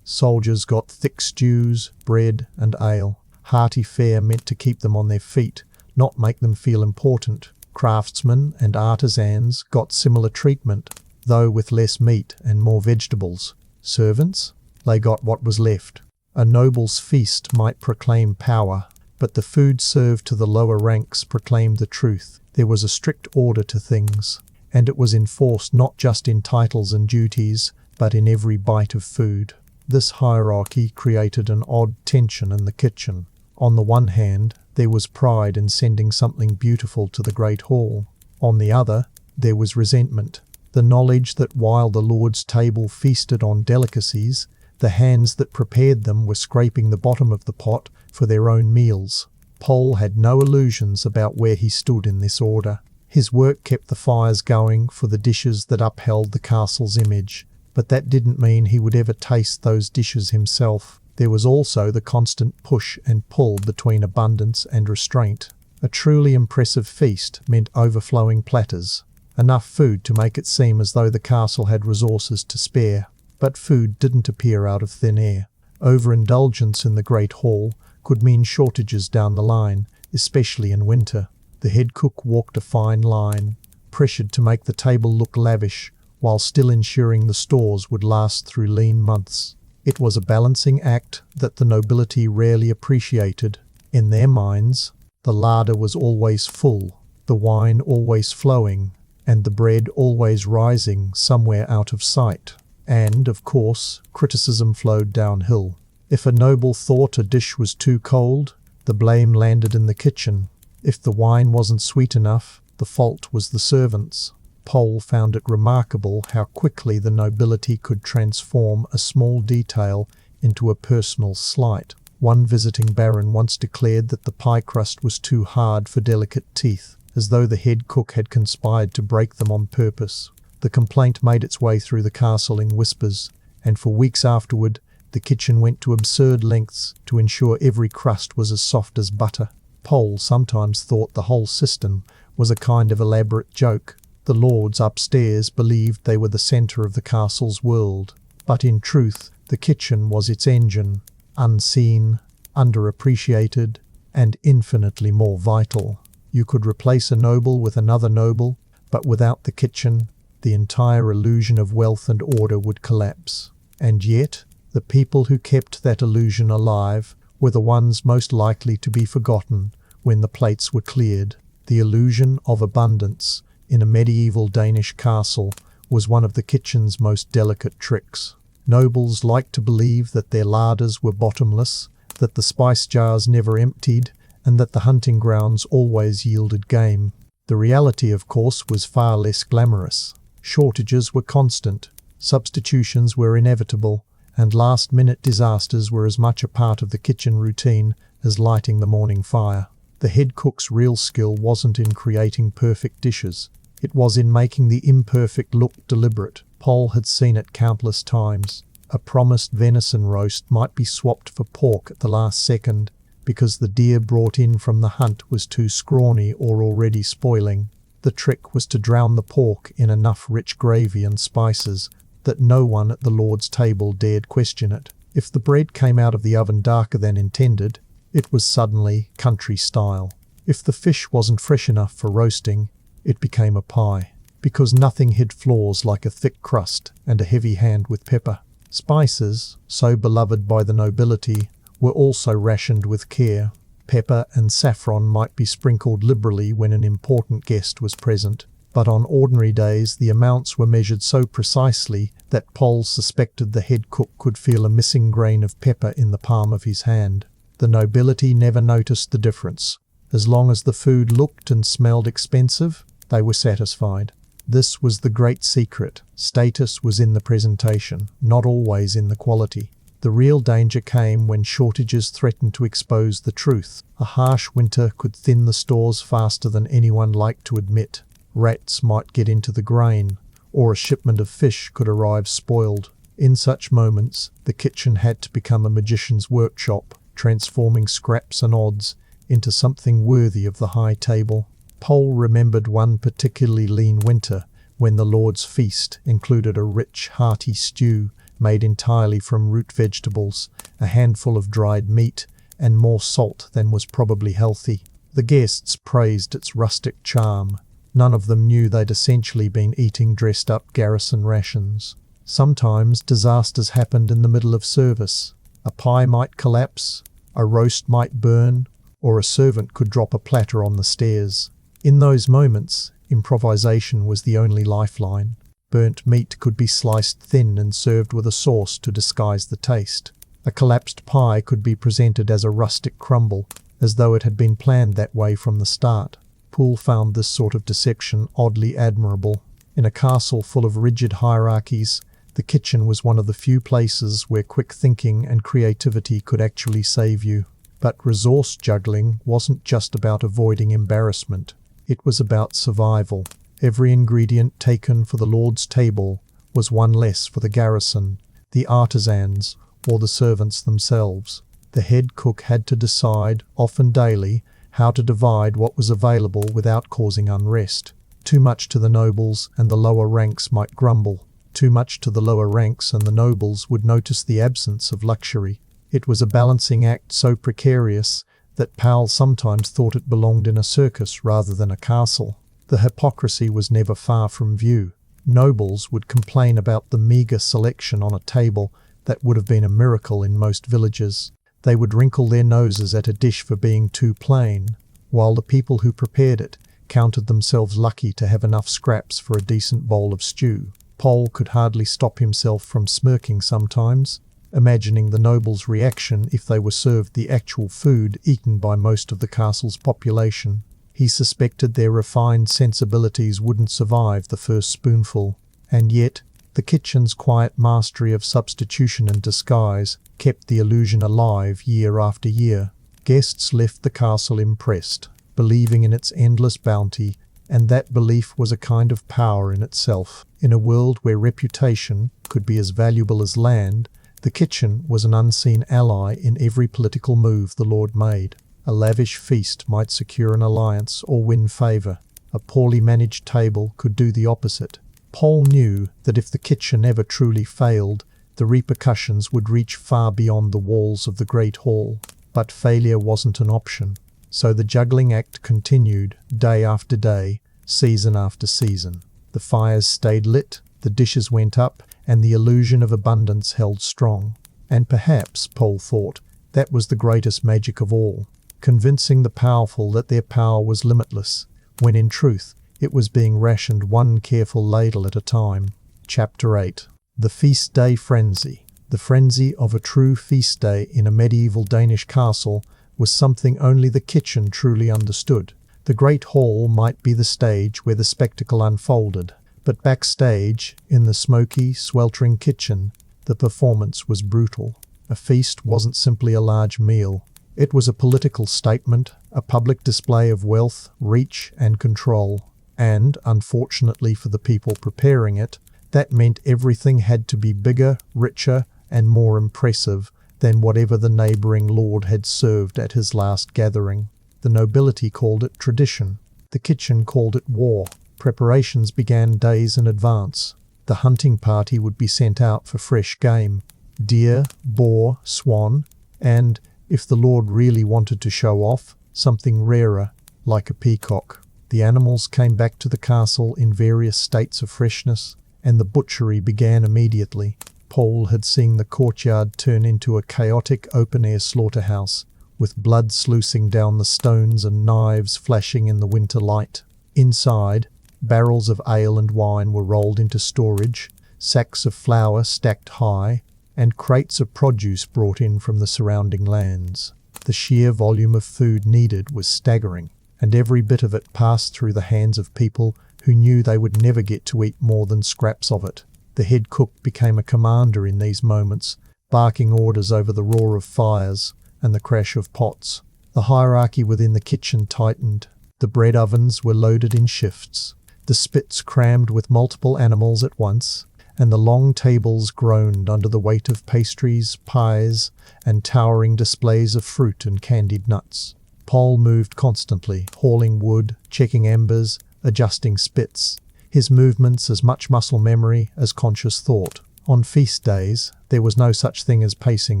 Soldiers got thick stews, bread, and ale. Hearty fare meant to keep them on their feet, not make them feel important. Craftsmen and artisans got similar treatment, though with less meat and more vegetables. Servants? They got what was left. A noble's feast might proclaim power, but the food served to the lower ranks proclaimed the truth. There was a strict order to things, and it was enforced not just in titles and duties, but in every bite of food. This hierarchy created an odd tension in the kitchen. On the one hand, there was pride in sending something beautiful to the great hall. On the other, there was resentment. The knowledge that while the lord's table feasted on delicacies, the hands that prepared them were scraping the bottom of the pot for their own meals. Pole had no illusions about where he stood in this order. His work kept the fires going for the dishes that upheld the castle's image, but that didn't mean he would ever taste those dishes himself. There was also the constant push and pull between abundance and restraint. A truly impressive feast meant overflowing platters, enough food to make it seem as though the castle had resources to spare. But food didn't appear out of thin air. Overindulgence in the Great Hall could mean shortages down the line, especially in winter. The head cook walked a fine line, pressured to make the table look lavish, while still ensuring the stores would last through lean months. It was a balancing act that the nobility rarely appreciated. In their minds, the larder was always full, the wine always flowing, and the bread always rising somewhere out of sight. And, of course, criticism flowed downhill. If a noble thought a dish was too cold, the blame landed in the kitchen. If the wine wasn't sweet enough, the fault was the servants. Pole found it remarkable how quickly the nobility could transform a small detail into a personal slight. One visiting baron once declared that the pie crust was too hard for delicate teeth, as though the head cook had conspired to break them on purpose. The complaint made its way through the castle in whispers, and for weeks afterward, the kitchen went to absurd lengths to ensure every crust was as soft as butter. Pole sometimes thought the whole system was a kind of elaborate joke. The lords upstairs believed they were the centre of the castle's world, but in truth, the kitchen was its engine, unseen, underappreciated, and infinitely more vital. You could replace a noble with another noble, but without the kitchen, the entire illusion of wealth and order would collapse. And yet, the people who kept that illusion alive were the ones most likely to be forgotten when the plates were cleared. The illusion of abundance in a medieval Danish castle was one of the kitchen's most delicate tricks. Nobles liked to believe that their larders were bottomless, that the spice jars never emptied, and that the hunting grounds always yielded game. The reality, of course, was far less glamorous. Shortages were constant, substitutions were inevitable, and last-minute disasters were as much a part of the kitchen routine as lighting the morning fire. The head cook's real skill wasn't in creating perfect dishes. It was in making the imperfect look deliberate. Pole had seen it countless times. A promised venison roast might be swapped for pork at the last second because the deer brought in from the hunt was too scrawny or already spoiling. The trick was to drown the pork in enough rich gravy and spices that no one at the lord's table dared question it. If the bread came out of the oven darker than intended, it was suddenly country style. If the fish wasn't fresh enough for roasting, it became a pie, because nothing hid flaws like a thick crust and a heavy hand with pepper. Spices, so beloved by the nobility, were also rationed with care. Pepper and saffron might be sprinkled liberally when an important guest was present, but on ordinary days the amounts were measured so precisely that Pole suspected the head cook could feel a missing grain of pepper in the palm of his hand. The nobility never noticed the difference. As long as the food looked and smelled expensive, they were satisfied. This was the great secret. Status was in the presentation, not always in the quality. The real danger came when shortages threatened to expose the truth. A harsh winter could thin the stores faster than anyone liked to admit. Rats might get into the grain, or a shipment of fish could arrive spoiled. In such moments, the kitchen had to become a magician's workshop, transforming scraps and odds into something worthy of the high table. Pole remembered one particularly lean winter when the Lord's feast included a rich, hearty stew made entirely from root vegetables, a handful of dried meat, and more salt than was probably healthy. The guests praised its rustic charm. None of them knew they'd essentially been eating dressed-up garrison rations. Sometimes disasters happened in the middle of service. A pie might collapse, a roast might burn, or a servant could drop a platter on the stairs. In those moments, improvisation was the only lifeline. Burnt meat could be sliced thin and served with a sauce to disguise the taste. A collapsed pie could be presented as a rustic crumble, as though it had been planned that way from the start. Pole found this sort of deception oddly admirable. In a castle full of rigid hierarchies, the kitchen was one of the few places where quick thinking and creativity could actually save you. But resource juggling wasn't just about avoiding embarrassment. It was about survival. Every ingredient taken for the Lord's table was one less for the garrison, the artisans, or the servants themselves. The head cook had to decide, often daily, how to divide what was available without causing unrest. Too much to the nobles and the lower ranks might grumble. Too much to the lower ranks and the nobles would notice the absence of luxury. It was a balancing act so precarious that Powell sometimes thought it belonged in a circus rather than a castle. The hypocrisy was never far from view. Nobles would complain about the meagre selection on a table that would have been a miracle in most villages. They would wrinkle their noses at a dish for being too plain, while the people who prepared it counted themselves lucky to have enough scraps for a decent bowl of stew. Powell could hardly stop himself from smirking sometimes, imagining the nobles' reaction if they were served the actual food eaten by most of the castle's population. He suspected their refined sensibilities wouldn't survive the first spoonful, and yet the kitchen's quiet mastery of substitution and disguise kept the illusion alive year after year. Guests left the castle impressed, believing in its endless bounty, and that belief was a kind of power in itself. In a world where reputation could be as valuable as land, the kitchen was an unseen ally in every political move the Lord made. A lavish feast might secure an alliance or win favour. A poorly managed table could do the opposite. Powell knew that if the kitchen ever truly failed, the repercussions would reach far beyond the walls of the great hall. But failure wasn't an option. So the juggling act continued, day after day, season after season. The fires stayed lit, the dishes went up, and the illusion of abundance held strong. And perhaps, Powell thought, that was the greatest magic of all, convincing the powerful that their power was limitless, when in truth it was being rationed one careful ladle at a time. Chapter 8. The Feast Day Frenzy. The frenzy of a true feast day in a medieval Danish castle was something only the kitchen truly understood. The great hall might be the stage where the spectacle unfolded, but backstage, in the smoky, sweltering kitchen, the performance was brutal. A feast wasn't simply a large meal. It was a political statement, a public display of wealth, reach, and control. And, unfortunately for the people preparing it, that meant everything had to be bigger, richer, and more impressive than whatever the neighbouring lord had served at his last gathering. The nobility called it tradition. The kitchen called it war. Preparations began days in advance. The hunting party would be sent out for fresh game, deer, boar, swan, and, if the lord really wanted to show off, something rarer, like a peacock. The animals came back to the castle in various states of freshness, and the butchery began immediately. Powell had seen the courtyard turn into a chaotic open-air slaughterhouse, with blood sluicing down the stones and knives flashing in the winter light. Inside, barrels of ale and wine were rolled into storage, sacks of flour stacked high, and crates of produce brought in from the surrounding lands. The sheer volume of food needed was staggering, and every bit of it passed through the hands of people who knew they would never get to eat more than scraps of it. The head cook became a commander in these moments, barking orders over the roar of fires and the crash of pots. The hierarchy within the kitchen tightened. The bread ovens were loaded in shifts, the spits crammed with multiple animals at once, and the long tables groaned under the weight of pastries, pies, and towering displays of fruit and candied nuts. Powell moved constantly, hauling wood, checking embers, adjusting spits, his movements as much muscle memory as conscious thought. On feast days, there was no such thing as pacing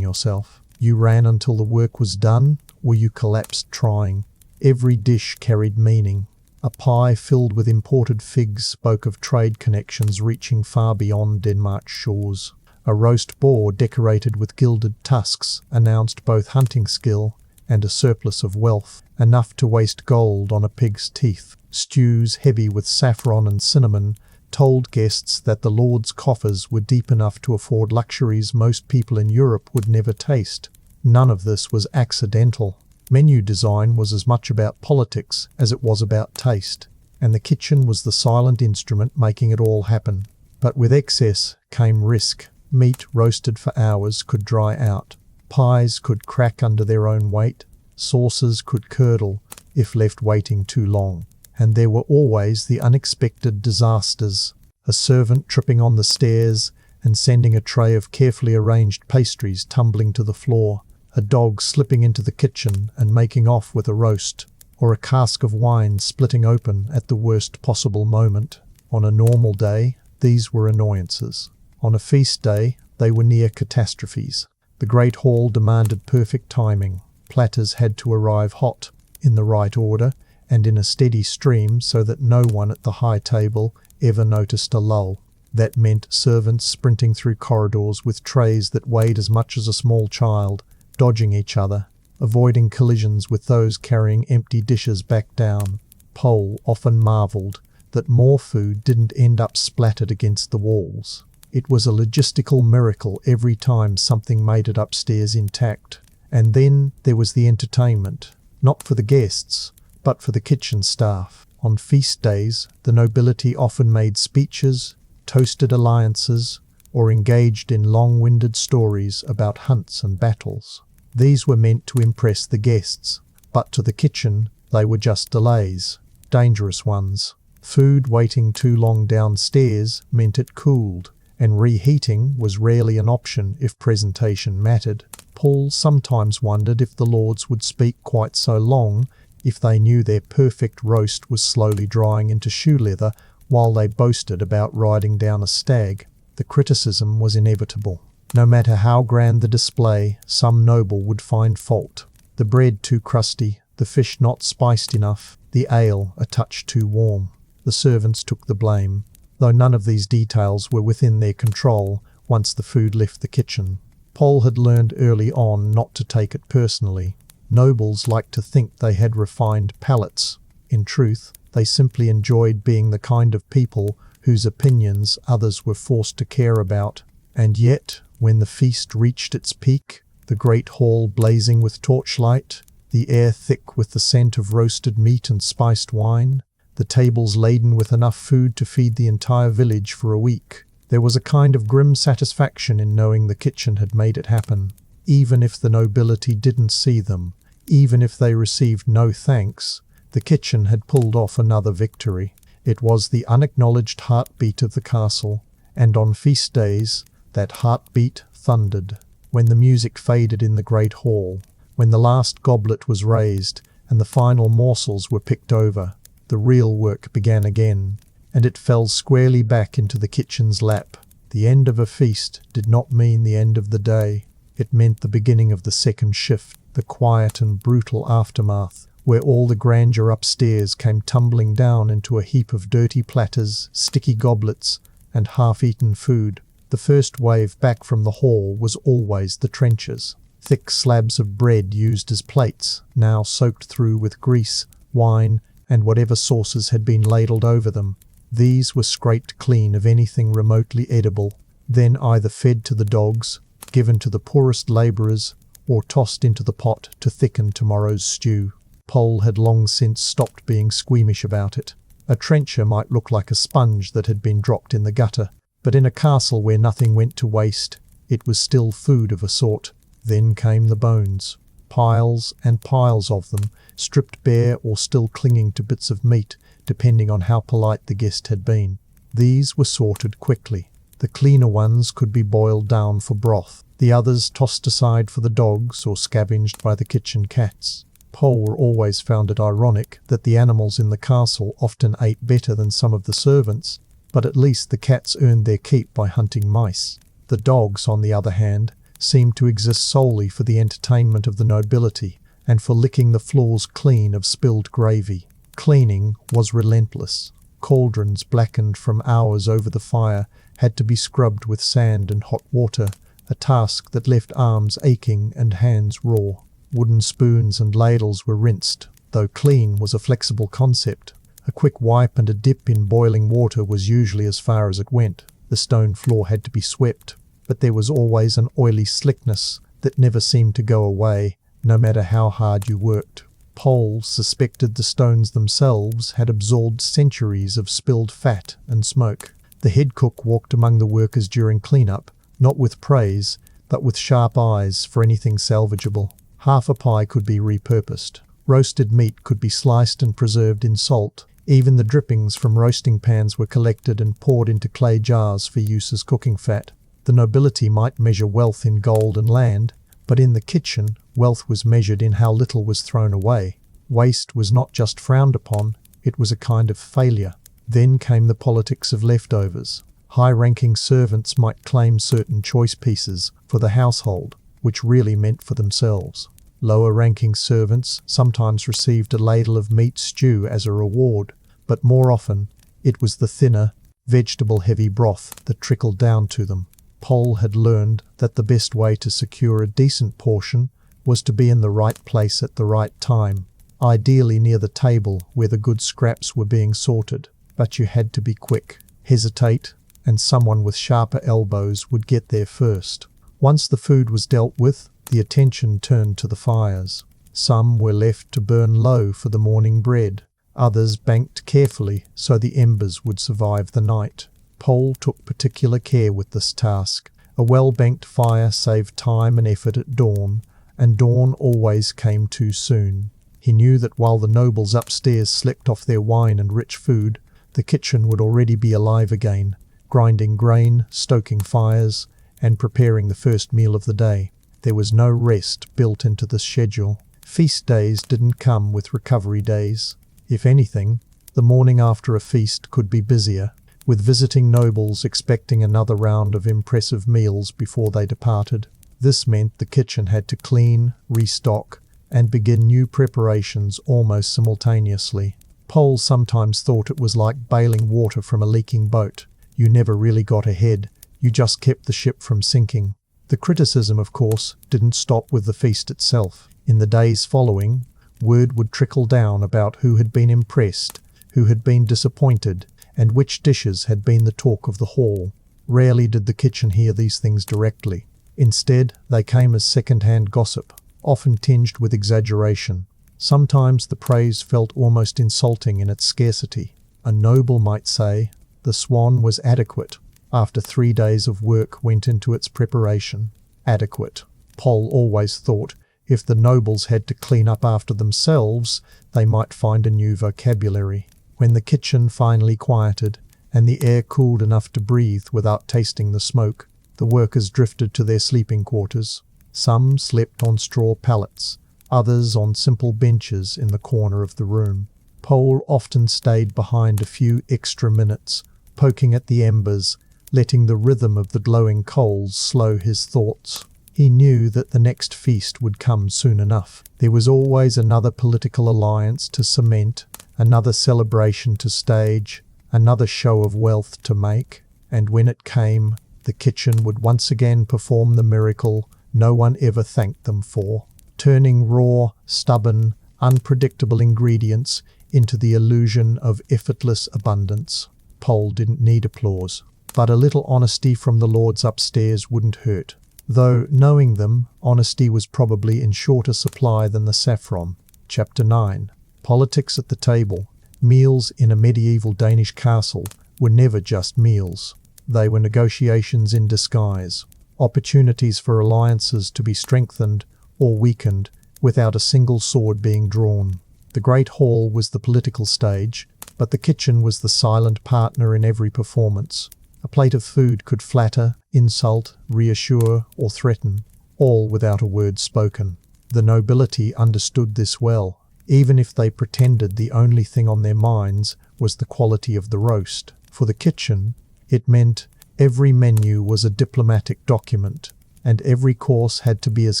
yourself. You ran until the work was done, or you collapsed trying. Every dish carried meaning. A pie filled with imported figs spoke of trade connections reaching far beyond Denmark's shores. A roast boar decorated with gilded tusks announced both hunting skill and a surplus of wealth, enough to waste gold on a pig's teeth. Stews heavy with saffron and cinnamon told guests that the lord's coffers were deep enough to afford luxuries most people in Europe would never taste. None of this was accidental. Menu design was as much about politics as it was about taste, and the kitchen was the silent instrument making it all happen. But with excess came risk. Meat roasted for hours could dry out. Pies could crack under their own weight. Sauces could curdle if left waiting too long. And there were always the unexpected disasters. A servant tripping on the stairs and sending a tray of carefully arranged pastries tumbling to the floor. A dog slipping into the kitchen and making off with a roast. Or a cask of wine splitting open at the worst possible moment. On a normal day, these were annoyances. On a feast day, they were near catastrophes. The great hall demanded perfect timing. Platters had to arrive hot, in the right order, and in a steady stream so that no one at the high table ever noticed a lull. That meant servants sprinting through corridors with trays that weighed as much as a small child, dodging each other, avoiding collisions with those carrying empty dishes back down. Pole often marvelled that more food didn't end up splattered against the walls. It was a logistical miracle every time something made it upstairs intact. And then there was the entertainment, not for the guests, but for the kitchen staff. On feast days, the nobility often made speeches, toasted alliances, or engaged in long-winded stories about hunts and battles. These were meant to impress the guests, but to the kitchen they were just delays, dangerous ones. Food waiting too long downstairs meant it cooled, and reheating was rarely an option if presentation mattered. Paul sometimes wondered if the lords would speak quite so long if they knew their perfect roast was slowly drying into shoe leather while they boasted about riding down a stag. The criticism was inevitable. No matter how grand the display, some noble would find fault. The bread too crusty, the fish not spiced enough, the ale a touch too warm. The servants took the blame, though none of these details were within their control once the food left the kitchen. Paul had learned early on not to take it personally. Nobles liked to think they had refined palates. In truth, they simply enjoyed being the kind of people whose opinions others were forced to care about. And yet, when the feast reached its peak, the great hall blazing with torchlight, the air thick with the scent of roasted meat and spiced wine, the tables laden with enough food to feed the entire village for a week, there was a kind of grim satisfaction in knowing the kitchen had made it happen. Even if the nobility didn't see them, even if they received no thanks, the kitchen had pulled off another victory. It was the unacknowledged heartbeat of the castle, and on feast days, that heartbeat thundered. When the music faded in the great hall, when the last goblet was raised and the final morsels were picked over, the real work began again, and it fell squarely back into the kitchen's lap. The end of a feast did not mean the end of the day. It meant the beginning of the second shift, the quiet and brutal aftermath, where all the grandeur upstairs came tumbling down into a heap of dirty platters, sticky goblets, and half-eaten food. The first wave back from the hall was always the trenches. Thick slabs of bread used as plates, now soaked through with grease, wine, and whatever sauces had been ladled over them. These were scraped clean of anything remotely edible, then either fed to the dogs, given to the poorest labourers, or tossed into the pot to thicken tomorrow's stew. Pole had long since stopped being squeamish about it. A trencher might look like a sponge that had been dropped in the gutter, but in a castle where nothing went to waste, it was still food of a sort. Then came the bones. Piles and piles of them, stripped bare or still clinging to bits of meat, depending on how polite the guest had been. These were sorted quickly. The cleaner ones could be boiled down for broth, the others tossed aside for the dogs or scavenged by the kitchen cats. Pole always found it ironic that the animals in the castle often ate better than some of the servants, but at least the cats earned their keep by hunting mice. The dogs, on the other hand, seemed to exist solely for the entertainment of the nobility and for licking the floors clean of spilled gravy. Cleaning was relentless. Cauldrons blackened from hours over the fire had to be scrubbed with sand and hot water, a task that left arms aching and hands raw. Wooden spoons and ladles were rinsed, though clean was a flexible concept. A quick wipe and a dip in boiling water was usually as far as it went. The stone floor had to be swept, but there was always an oily slickness that never seemed to go away, no matter how hard you worked. Pole suspected the stones themselves had absorbed centuries of spilled fat and smoke. The head cook walked among the workers during cleanup, not with praise, but with sharp eyes for anything salvageable. Half a pie could be repurposed. Roasted meat could be sliced and preserved in salt. Even the drippings from roasting pans were collected and poured into clay jars for use as cooking fat. The nobility might measure wealth in gold and land, but in the kitchen, wealth was measured in how little was thrown away. Waste was not just frowned upon, it was a kind of failure. Then came the politics of leftovers. High-ranking servants might claim certain choice pieces for the household, which really meant for themselves. Lower-ranking servants sometimes received a ladle of meat stew as a reward, but more often it was the thinner, vegetable-heavy broth that trickled down to them. Pole had learned that the best way to secure a decent portion was to be in the right place at the right time, ideally near the table where the good scraps were being sorted. But you had to be quick, hesitate, and someone with sharper elbows would get there first. Once the food was dealt with, the attention turned to the fires. Some were left to burn low for the morning bread. Others banked carefully so the embers would survive the night. Pole took particular care with this task. A well-banked fire saved time and effort at dawn, and dawn always came too soon. He knew that while the nobles upstairs slept off their wine and rich food, the kitchen would already be alive again, grinding grain, stoking fires, and preparing the first meal of the day. There was no rest built into the schedule. Feast days didn't come with recovery days. If anything, the morning after a feast could be busier, with visiting nobles expecting another round of impressive meals before they departed. This meant the kitchen had to clean, restock, and begin new preparations almost simultaneously. Pole sometimes thought it was like bailing water from a leaking boat. You never really got ahead, you just kept the ship from sinking. The criticism, of course, didn't stop with the feast itself. In the days following, word would trickle down about who had been impressed, who had been disappointed, and which dishes had been the talk of the hall. Rarely did the kitchen hear these things directly. Instead, they came as second-hand gossip, often tinged with exaggeration. Sometimes the praise felt almost insulting in its scarcity. A noble might say, "The swan was adequate." After 3 days of work went into its preparation. Adequate. Pole always thought if the nobles had to clean up after themselves, they might find a new vocabulary. When the kitchen finally quieted, and the air cooled enough to breathe without tasting the smoke, the workers drifted to their sleeping quarters. Some slept on straw pallets, others on simple benches in the corner of the room. Pole often stayed behind a few extra minutes, poking at the embers, letting the rhythm of the glowing coals slow his thoughts. He knew that the next feast would come soon enough. There was always another political alliance to cement, another celebration to stage, another show of wealth to make, and when it came, the kitchen would once again perform the miracle no one ever thanked them for, turning raw, stubborn, unpredictable ingredients into the illusion of effortless abundance. Pole didn't need applause, but a little honesty from the lords upstairs wouldn't hurt. Though, knowing them, honesty was probably in shorter supply than the saffron. Chapter 9. Politics at the table. Meals in a medieval Danish castle were never just meals. They were negotiations in disguise, opportunities for alliances to be strengthened or weakened without a single sword being drawn. The great hall was the political stage, but the kitchen was the silent partner in every performance. A plate of food could flatter, insult, reassure, or threaten, all without a word spoken. The nobility understood this well, even if they pretended the only thing on their minds was the quality of the roast. For the kitchen, it meant every menu was a diplomatic document, and every course had to be as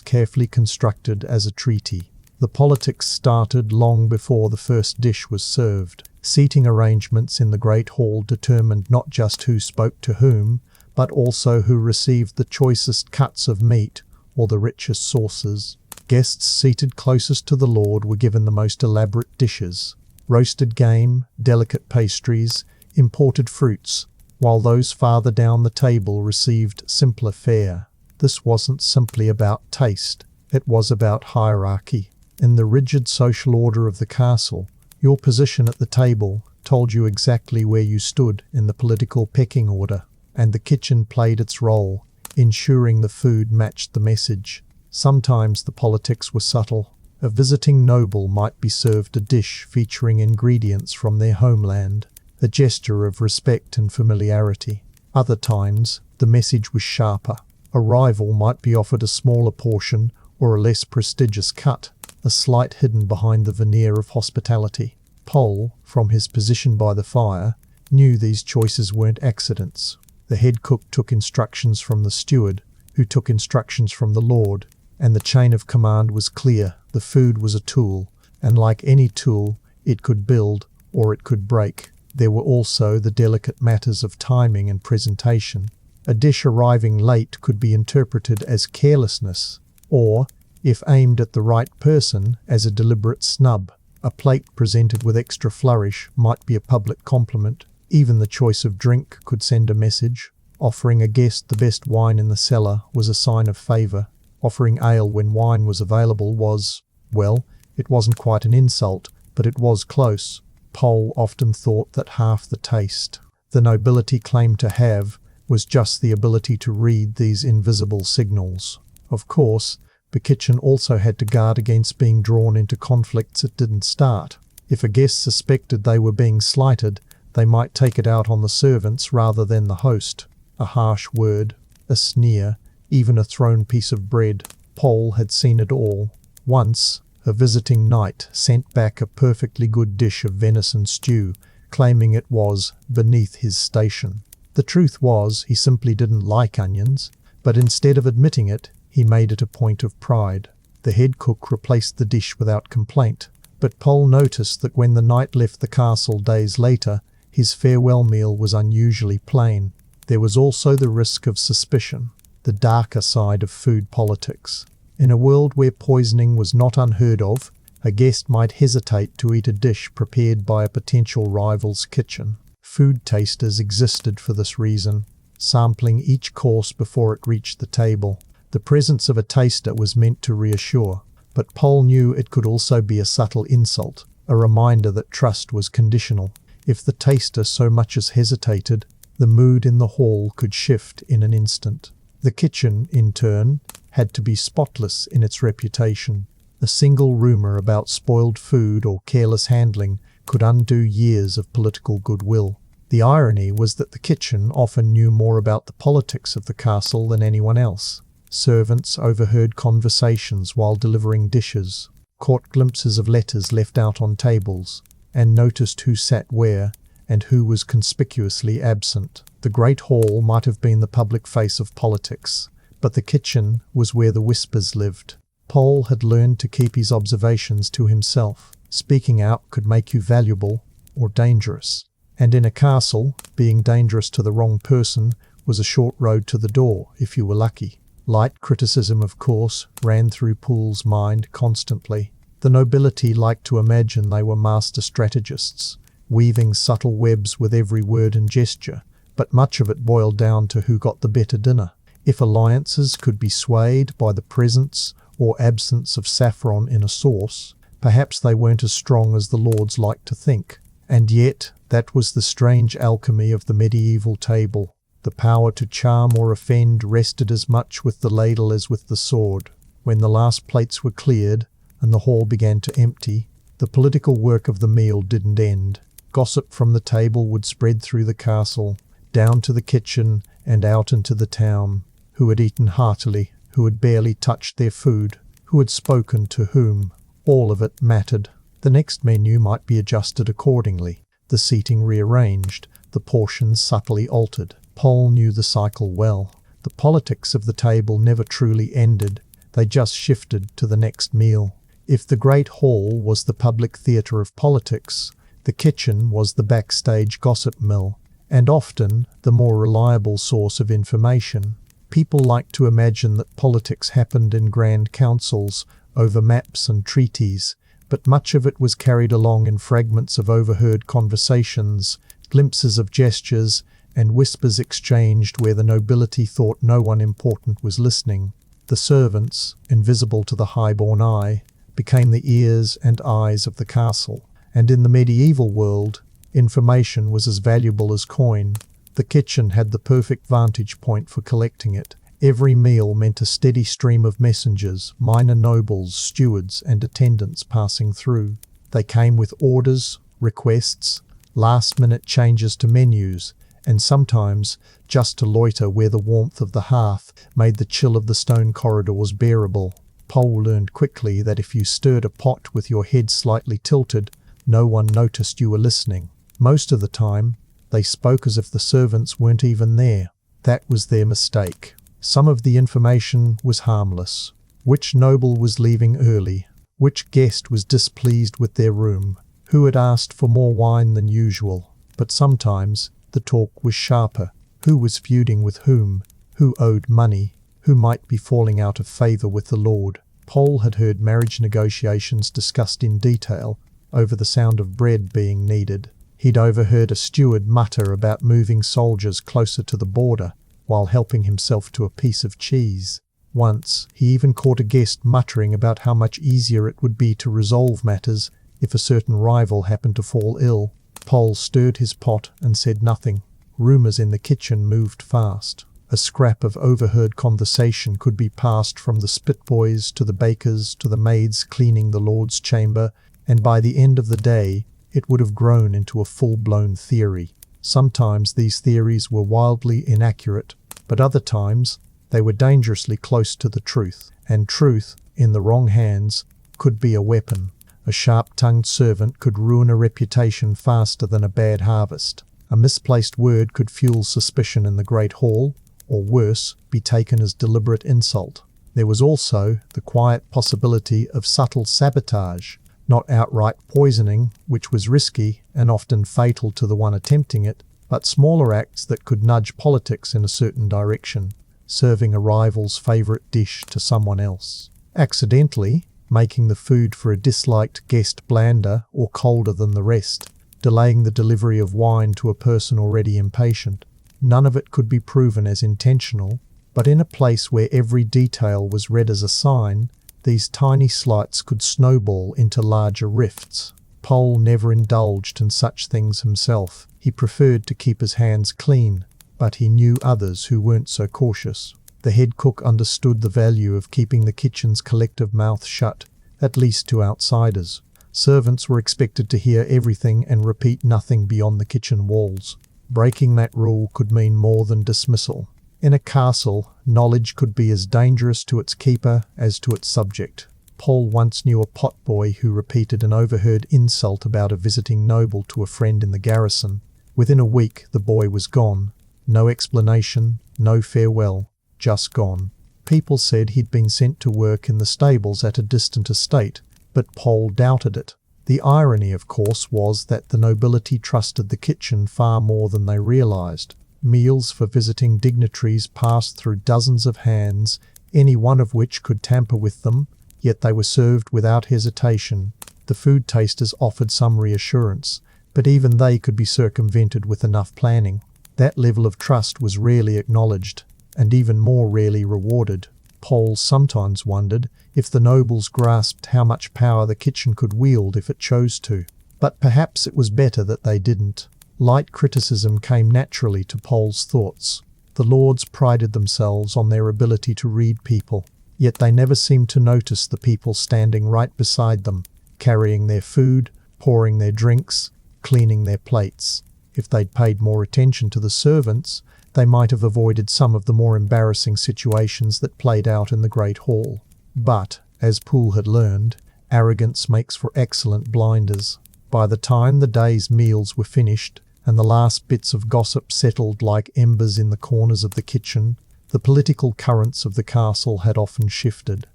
carefully constructed as a treaty. The politics started long before the first dish was served. Seating arrangements in the great hall determined not just who spoke to whom, but also who received the choicest cuts of meat or the richest sauces. Guests seated closest to the lord were given the most elaborate dishes, roasted game, delicate pastries, imported fruits, while those farther down the table received simpler fare. This wasn't simply about taste, it was about hierarchy. In the rigid social order of the castle, your position at the table told you exactly where you stood in the political pecking order, and the kitchen played its role, ensuring the food matched the message. Sometimes the politics were subtle. A visiting noble might be served a dish featuring ingredients from their homeland, a gesture of respect and familiarity. Other times, the message was sharper. A rival might be offered a smaller portion or a less prestigious cut, a slight hidden behind the veneer of hospitality. Pole, from his position by the fire, knew these choices weren't accidents. The head cook took instructions from the steward, who took instructions from the lord, and the chain of command was clear. The food was a tool, and like any tool, it could build or it could break. There were also the delicate matters of timing and presentation. A dish arriving late could be interpreted as carelessness, or, if aimed at the right person, as a deliberate snub. A plate presented with extra flourish might be a public compliment. Even the choice of drink could send a message. Offering a guest the best wine in the cellar was a sign of favour. Offering ale when wine was available was, well, it wasn't quite an insult, but it was close. Pole often thought that half the taste the nobility claimed to have was just the ability to read these invisible signals. Of course, the kitchen also had to guard against being drawn into conflicts it didn't start. If a guest suspected they were being slighted, they might take it out on the servants rather than the host. A harsh word, a sneer, even a thrown piece of bread. Pole had seen it all. Once, a visiting knight sent back a perfectly good dish of venison stew, claiming it was beneath his station. The truth was, he simply didn't like onions, but instead of admitting it, he made it a point of pride. The head cook replaced the dish without complaint, but Pole noticed that when the knight left the castle days later, his farewell meal was unusually plain. There was also the risk of suspicion, the darker side of food politics. In a world where poisoning was not unheard of, a guest might hesitate to eat a dish prepared by a potential rival's kitchen. Food tasters existed for this reason, sampling each course before it reached the table. The presence of a taster was meant to reassure, but Pole knew it could also be a subtle insult, a reminder that trust was conditional. If the taster so much as hesitated, the mood in the hall could shift in an instant. The kitchen, in turn, had to be spotless in its reputation. A single rumour about spoiled food or careless handling could undo years of political goodwill. The irony was that the kitchen often knew more about the politics of the castle than anyone else. Servants overheard conversations while delivering dishes, caught glimpses of letters left out on tables, and noticed who sat where and who was conspicuously absent. The great hall might have been the public face of politics, but the kitchen was where the whispers lived. Pole had learned to keep his observations to himself. Speaking out could make you valuable or dangerous. And in a castle, being dangerous to the wrong person was a short road to the door, if you were lucky. Light criticism, of course, ran through Pole's mind constantly. The nobility liked to imagine they were master strategists, weaving subtle webs with every word and gesture, but much of it boiled down to who got the better dinner. If alliances could be swayed by the presence or absence of saffron in a sauce, perhaps they weren't as strong as the lords liked to think. And yet, that was the strange alchemy of the medieval table. The power to charm or offend rested as much with the ladle as with the sword. When the last plates were cleared and the hall began to empty, the political work of the meal didn't end. Gossip from the table would spread through the castle, down to the kitchen and out into the town. Who had eaten heartily, who had barely touched their food, who had spoken to whom. All of it mattered. The next menu might be adjusted accordingly, the seating rearranged, the portions subtly altered. Pole knew the cycle well. The politics of the table never truly ended, they just shifted to the next meal. If the great hall was the public theatre of politics, the kitchen was the backstage gossip mill, and often the more reliable source of information. People liked to imagine that politics happened in grand councils over maps and treaties, but much of it was carried along in fragments of overheard conversations, glimpses of gestures, and whispers exchanged where the nobility thought no one important was listening. The servants, invisible to the high-born eye, became the ears and eyes of the castle, and in the medieval world, information was as valuable as coin. The kitchen had the perfect vantage point for collecting it, Every meal meant a steady stream of messengers, minor nobles, stewards, and attendants passing through. They came with orders, requests, last-minute changes to menus, and sometimes just to loiter where the warmth of the hearth made the chill of the stone corridors bearable. Pole learned quickly that if you stirred a pot with your head slightly tilted, no one noticed you were listening. Most of the time, they spoke as if the servants weren't even there. That was their mistake. Some of the information was harmless. Which noble was leaving early? Which guest was displeased with their room? Who had asked for more wine than usual? But sometimes the talk was sharper. Who was feuding with whom? Who owed money? Who might be falling out of favour with the Lord? Pole had heard marriage negotiations discussed in detail over the sound of bread being needed. He'd overheard a steward mutter about moving soldiers closer to the border while helping himself to a piece of cheese. Once, he even caught a guest muttering about how much easier it would be to resolve matters if a certain rival happened to fall ill. Pole stirred his pot and said nothing. Rumours in the kitchen moved fast. A scrap of overheard conversation could be passed from the spitboys to the bakers to the maids cleaning the Lord's chamber, and by the end of the day it would have grown into a full-blown theory. Sometimes these theories were wildly inaccurate, but other times they were dangerously close to the truth, and truth, in the wrong hands, could be a weapon. A sharp-tongued servant could ruin a reputation faster than a bad harvest. A misplaced word could fuel suspicion in the great hall, or worse, be taken as deliberate insult. There was also the quiet possibility of subtle sabotage, not outright poisoning, which was risky and often fatal to the one attempting it, but smaller acts that could nudge politics in a certain direction, serving a rival's favourite dish to someone else. Accidentally, making the food for a disliked guest blander or colder than the rest, delaying the delivery of wine to a person already impatient. None of it could be proven as intentional, but in a place where every detail was read as a sign, these tiny slights could snowball into larger rifts. Pole never indulged in such things himself. He preferred to keep his hands clean, but he knew others who weren't so cautious. The head cook understood the value of keeping the kitchen's collective mouth shut, at least to outsiders. Servants were expected to hear everything and repeat nothing beyond the kitchen walls. Breaking that rule could mean more than dismissal. In a castle, knowledge could be as dangerous to its keeper as to its subject. Pole once knew a potboy who repeated an overheard insult about a visiting noble to a friend in the garrison. Within a week, the boy was gone. No explanation, no farewell, just gone. People said he'd been sent to work in the stables at a distant estate, but Pole doubted it. The irony, of course, was that the nobility trusted the kitchen far more than they realized. Meals for visiting dignitaries passed through dozens of hands, any one of which could tamper with them, yet they were served without hesitation. The food tasters offered some reassurance, but even they could be circumvented with enough planning. That level of trust was rarely acknowledged, and even more rarely rewarded. Pole sometimes wondered if the nobles grasped how much power the kitchen could wield if it chose to. But perhaps it was better that they didn't. Light criticism came naturally to Pole's thoughts. The lords prided themselves on their ability to read people, yet they never seemed to notice the people standing right beside them, carrying their food, pouring their drinks, cleaning their plates. If they'd paid more attention to the servants, they might have avoided some of the more embarrassing situations that played out in the Great Hall. But, as Poole had learned, arrogance makes for excellent blinders. By the time the day's meals were finished, and the last bits of gossip settled like embers in the corners of the kitchen, the political currents of the castle had often shifted.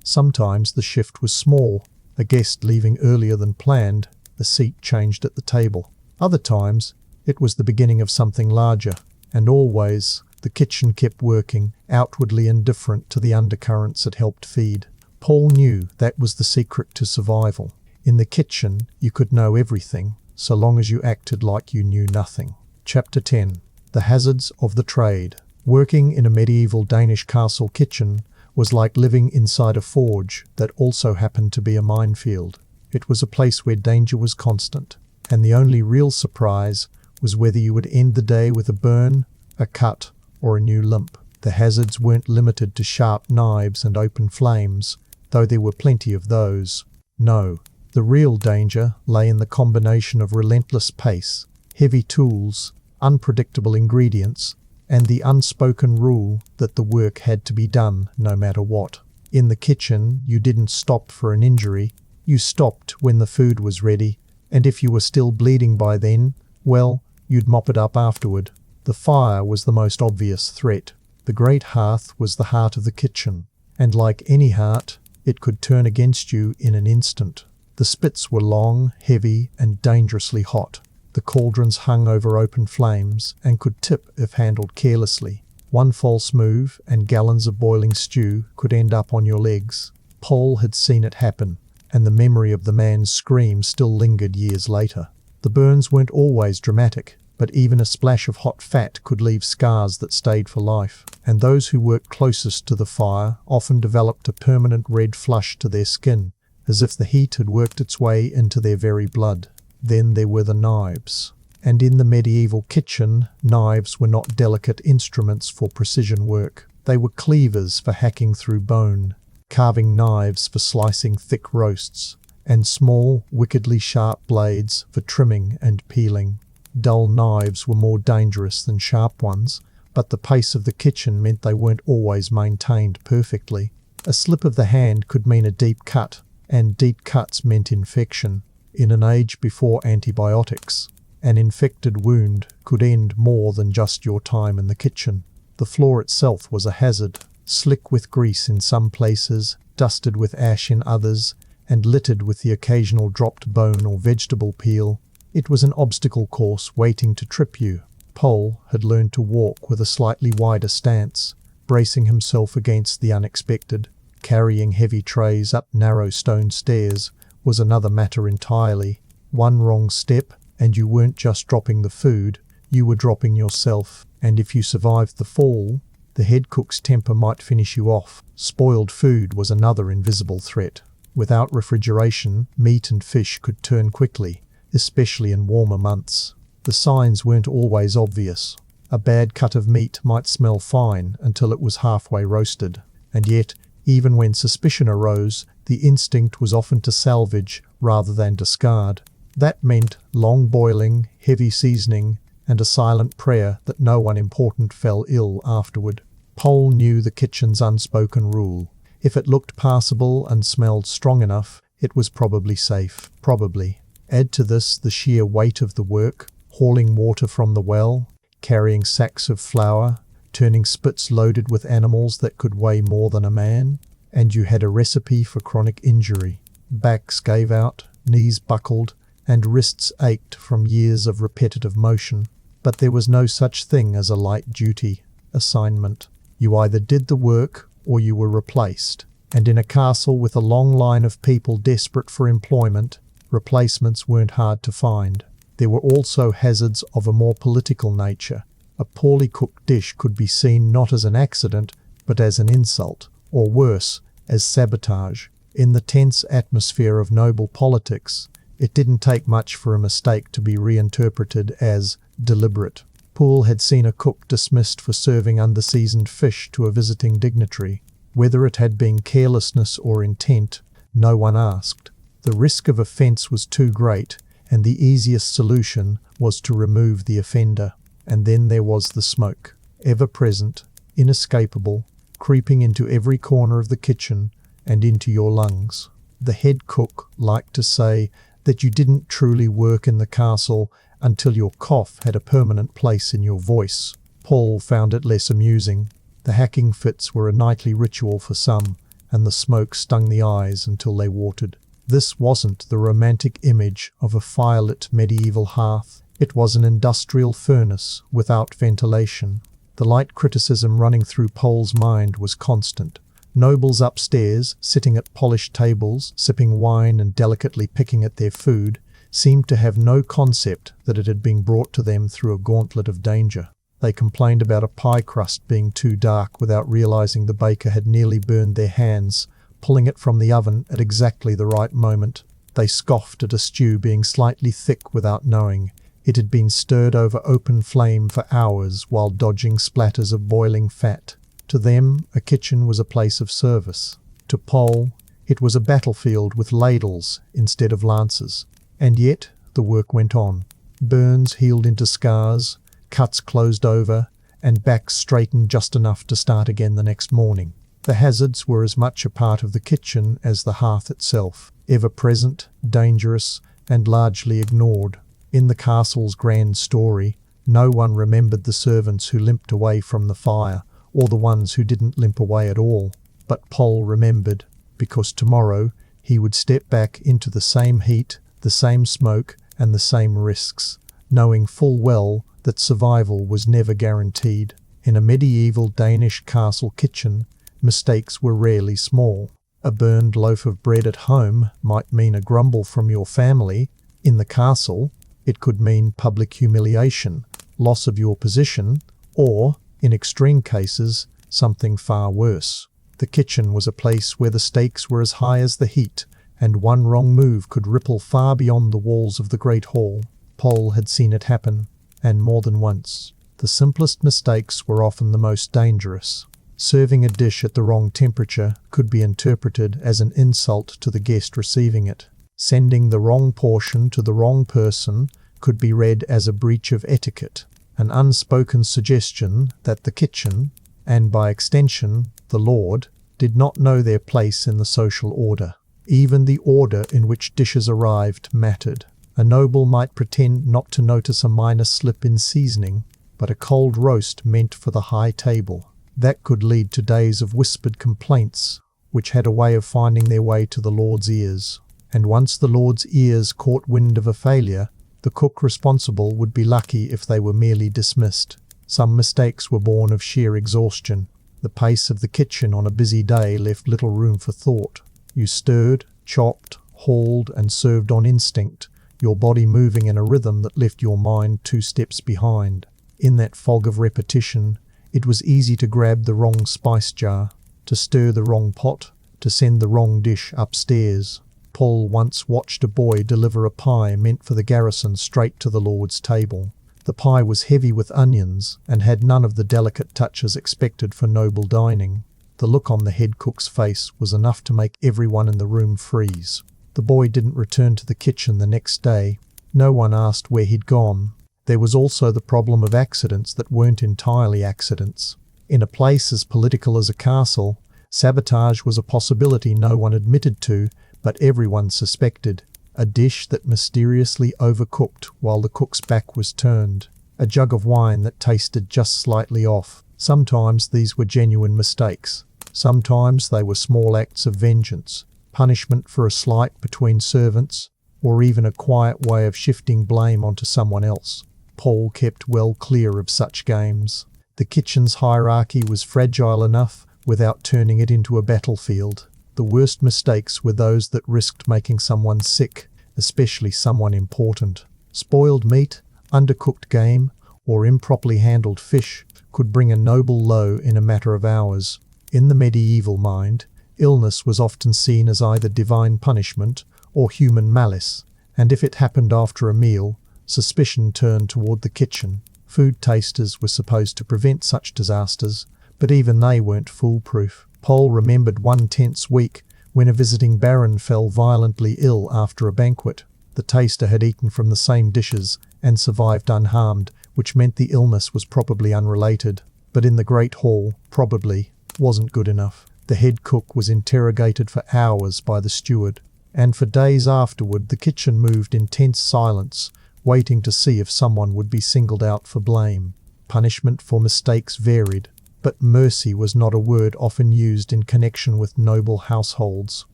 Sometimes the shift was small, a guest leaving earlier than planned, a seat changed at the table. Other times, it was the beginning of something larger, and always the kitchen kept working, outwardly indifferent to the undercurrents it helped feed. Pole knew that was the secret to survival. In the kitchen, you could know everything, so long as you acted like you knew nothing. Chapter 10. The Hazards of the Trade. Working in a medieval Danish castle kitchen was like living inside a forge that also happened to be a minefield. It was a place where danger was constant, and the only real surprise was whether you would end the day with a burn, a cut, or a new limp. The hazards weren't limited to sharp knives and open flames, though there were plenty of those. No, the real danger lay in the combination of relentless pace, heavy tools, unpredictable ingredients, and the unspoken rule that the work had to be done no matter what. In the kitchen, you didn't stop for an injury. You stopped when the food was ready, and if you were still bleeding by then, well, you'd mop it up afterward. The fire was the most obvious threat. The great hearth was the heart of the kitchen, and like any heart, it could turn against you in an instant. The spits were long, heavy, and dangerously hot. The cauldrons hung over open flames and could tip if handled carelessly. One false move and gallons of boiling stew could end up on your legs. Paul had seen it happen, and the memory of the man's scream still lingered years later. The burns weren't always dramatic, but even a splash of hot fat could leave scars that stayed for life, and those who worked closest to the fire often developed a permanent red flush to their skin, as if the heat had worked its way into their very blood. Then there were the knives. And in the medieval kitchen, knives were not delicate instruments for precision work. They were cleavers for hacking through bone, carving knives for slicing thick roasts, and small, wickedly sharp blades for trimming and peeling. Dull knives were more dangerous than sharp ones, but the pace of the kitchen meant they weren't always maintained perfectly. A slip of the hand could mean a deep cut, and deep cuts meant infection. In an age before antibiotics, an infected wound could end more than just your time in the kitchen. The floor itself was a hazard, slick with grease in some places, dusted with ash in others, and littered with the occasional dropped bone or vegetable peel. It was an obstacle course waiting to trip you. Paul had learned to walk with a slightly wider stance, bracing himself against the unexpected. Carrying heavy trays up narrow stone stairs was another matter entirely. One wrong step, and you weren't just dropping the food, you were dropping yourself, and if you survived the fall, the head cook's temper might finish you off. Spoiled food was another invisible threat. Without refrigeration, meat and fish could turn quickly, especially in warmer months. The signs weren't always obvious. A bad cut of meat might smell fine until it was halfway roasted, and yet, even when suspicion arose, the instinct was often to salvage rather than discard. That meant long boiling, heavy seasoning, and a silent prayer that no one important fell ill afterward. Paul knew the kitchen's unspoken rule. If it looked passable and smelled strong enough, it was probably safe. Probably. Add to this the sheer weight of the work, hauling water from the well, carrying sacks of flour, turning spits loaded with animals that could weigh more than a man, and you had a recipe for chronic injury. Backs gave out, knees buckled, and wrists ached from years of repetitive motion. But there was no such thing as a light duty assignment. You either did the work or you were replaced. And in a castle with a long line of people desperate for employment, replacements weren't hard to find. There were also hazards of a more political nature. A poorly cooked dish could be seen not as an accident, but as an insult, or worse, as sabotage. In the tense atmosphere of noble politics, it didn't take much for a mistake to be reinterpreted as deliberate. Paul had seen a cook dismissed for serving underseasoned fish to a visiting dignitary. Whether it had been carelessness or intent, no one asked. The risk of offence was too great, and the easiest solution was to remove the offender. And then there was the smoke, ever-present, inescapable, creeping into every corner of the kitchen and into your lungs. The head cook liked to say that you didn't truly work in the castle until your cough had a permanent place in your voice. Paul found it less amusing. The hacking fits were a nightly ritual for some, and the smoke stung the eyes until they watered. This wasn't the romantic image of a firelit medieval hearth. It was an industrial furnace without ventilation. The light criticism running through Paul's mind was constant. Nobles upstairs, sitting at polished tables, sipping wine and delicately picking at their food, seemed to have no concept that it had been brought to them through a gauntlet of danger. They complained about a pie crust being too dark without realizing the baker had nearly burned their hands, pulling it from the oven at exactly the right moment. They scoffed at a stew being slightly thick without knowing. It had been stirred over open flame for hours while dodging splatters of boiling fat. To them, a kitchen was a place of service. To Pole, it was a battlefield with ladles instead of lances. And yet, the work went on. Burns healed into scars, cuts closed over, and backs straightened just enough to start again the next morning. The hazards were as much a part of the kitchen as the hearth itself, ever present, dangerous, and largely ignored. In the castle's grand story, no one remembered the servants who limped away from the fire, or the ones who didn't limp away at all. But Pole remembered, because tomorrow he would step back into the same heat, the same smoke, and the same risks, knowing full well that survival was never guaranteed. In a medieval Danish castle kitchen, mistakes were rarely small. A burned loaf of bread at home might mean a grumble from your family. In the castle, it could mean public humiliation, loss of your position, or, in extreme cases, something far worse. The kitchen was a place where the stakes were as high as the heat, and one wrong move could ripple far beyond the walls of the great hall. Pole had seen it happen, and more than once. The simplest mistakes were often the most dangerous. Serving a dish at the wrong temperature could be interpreted as an insult to the guest receiving it. Sending the wrong portion to the wrong person could be read as a breach of etiquette, an unspoken suggestion that the kitchen, and by extension the Lord, did not know their place in the social order. Even the order in which dishes arrived mattered. A noble might pretend not to notice a minor slip in seasoning, but a cold roast meant for the high table. That could lead to days of whispered complaints, which had a way of finding their way to the Lord's ears. And once the Lord's ears caught wind of a failure, the cook responsible would be lucky if they were merely dismissed. Some mistakes were born of sheer exhaustion. The pace of the kitchen on a busy day left little room for thought. You stirred, chopped, hauled, and served on instinct, your body moving in a rhythm that left your mind 2 steps behind. In that fog of repetition, it was easy to grab the wrong spice jar, to stir the wrong pot, to send the wrong dish upstairs. Paul once watched a boy deliver a pie meant for the garrison straight to the Lord's table. The pie was heavy with onions and had none of the delicate touches expected for noble dining. The look on the head cook's face was enough to make everyone in the room freeze. The boy didn't return to the kitchen the next day. No one asked where he'd gone. There was also the problem of accidents that weren't entirely accidents. In a place as political as a castle, sabotage was a possibility no one admitted to, but everyone suspected. A dish that mysteriously overcooked while the cook's back was turned. A jug of wine that tasted just slightly off. Sometimes these were genuine mistakes. Sometimes they were small acts of vengeance, punishment for a slight between servants, or even a quiet way of shifting blame onto someone else. Paul kept well clear of such games. The kitchen's hierarchy was fragile enough without turning it into a battlefield. The worst mistakes were those that risked making someone sick, especially someone important. Spoiled meat, undercooked game, or improperly handled fish could bring a noble low in a matter of hours. In the medieval mind, illness was often seen as either divine punishment or human malice, and if it happened after a meal, suspicion turned toward the kitchen. Food tasters were supposed to prevent such disasters, but even they weren't foolproof. Paul remembered one tense week when a visiting baron fell violently ill after a banquet. The taster had eaten from the same dishes and survived unharmed, which meant the illness was probably unrelated. But in the Great Hall, probably wasn't good enough. The head cook was interrogated for hours by the steward, and for days afterward the kitchen moved in tense silence, waiting to see if someone would be singled out for blame. Punishment for mistakes varied, but mercy was not a word often used in connection with noble households.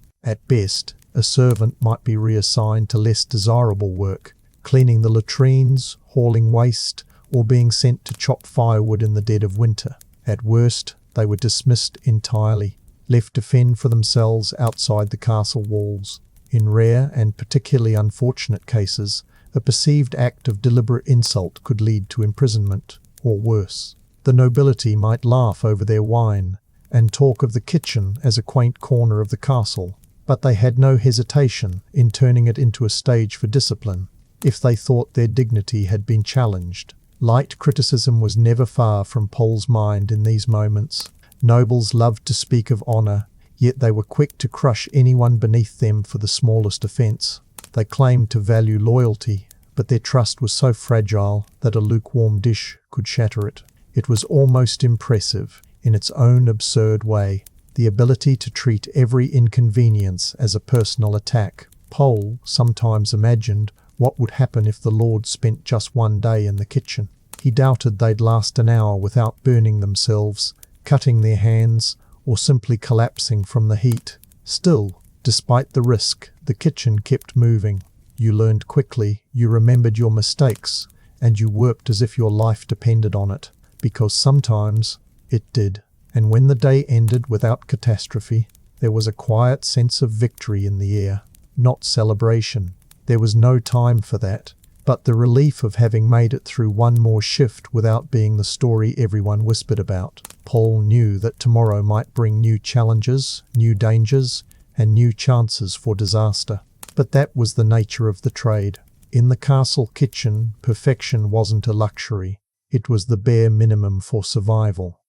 At best, a servant might be reassigned to less desirable work, cleaning the latrines, hauling waste, or being sent to chop firewood in the dead of winter. At worst, they were dismissed entirely, left to fend for themselves outside the castle walls. In rare and particularly unfortunate cases, a perceived act of deliberate insult could lead to imprisonment, or worse. The nobility might laugh over their wine and talk of the kitchen as a quaint corner of the castle, but they had no hesitation in turning it into a stage for discipline if they thought their dignity had been challenged. Light criticism was never far from Paul's mind in these moments. Nobles loved to speak of honor, yet they were quick to crush anyone beneath them for the smallest offense. They claimed to value loyalty, but their trust was so fragile that a lukewarm dish could shatter it. It was almost impressive, in its own absurd way, the ability to treat every inconvenience as a personal attack. Pole sometimes imagined what would happen if the Lord spent just one day in the kitchen. He doubted they'd last an hour without burning themselves, cutting their hands, or simply collapsing from the heat. Still, despite the risk, the kitchen kept moving. You learned quickly, you remembered your mistakes, and you worked as if your life depended on it, because sometimes it did. And when the day ended without catastrophe, there was a quiet sense of victory in the air, not celebration. There was no time for that, but the relief of having made it through one more shift without being the story everyone whispered about. Paul knew that tomorrow might bring new challenges, new dangers, and new chances for disaster. But that was the nature of the trade. In the castle kitchen, perfection wasn't a luxury. It was the bare minimum for survival.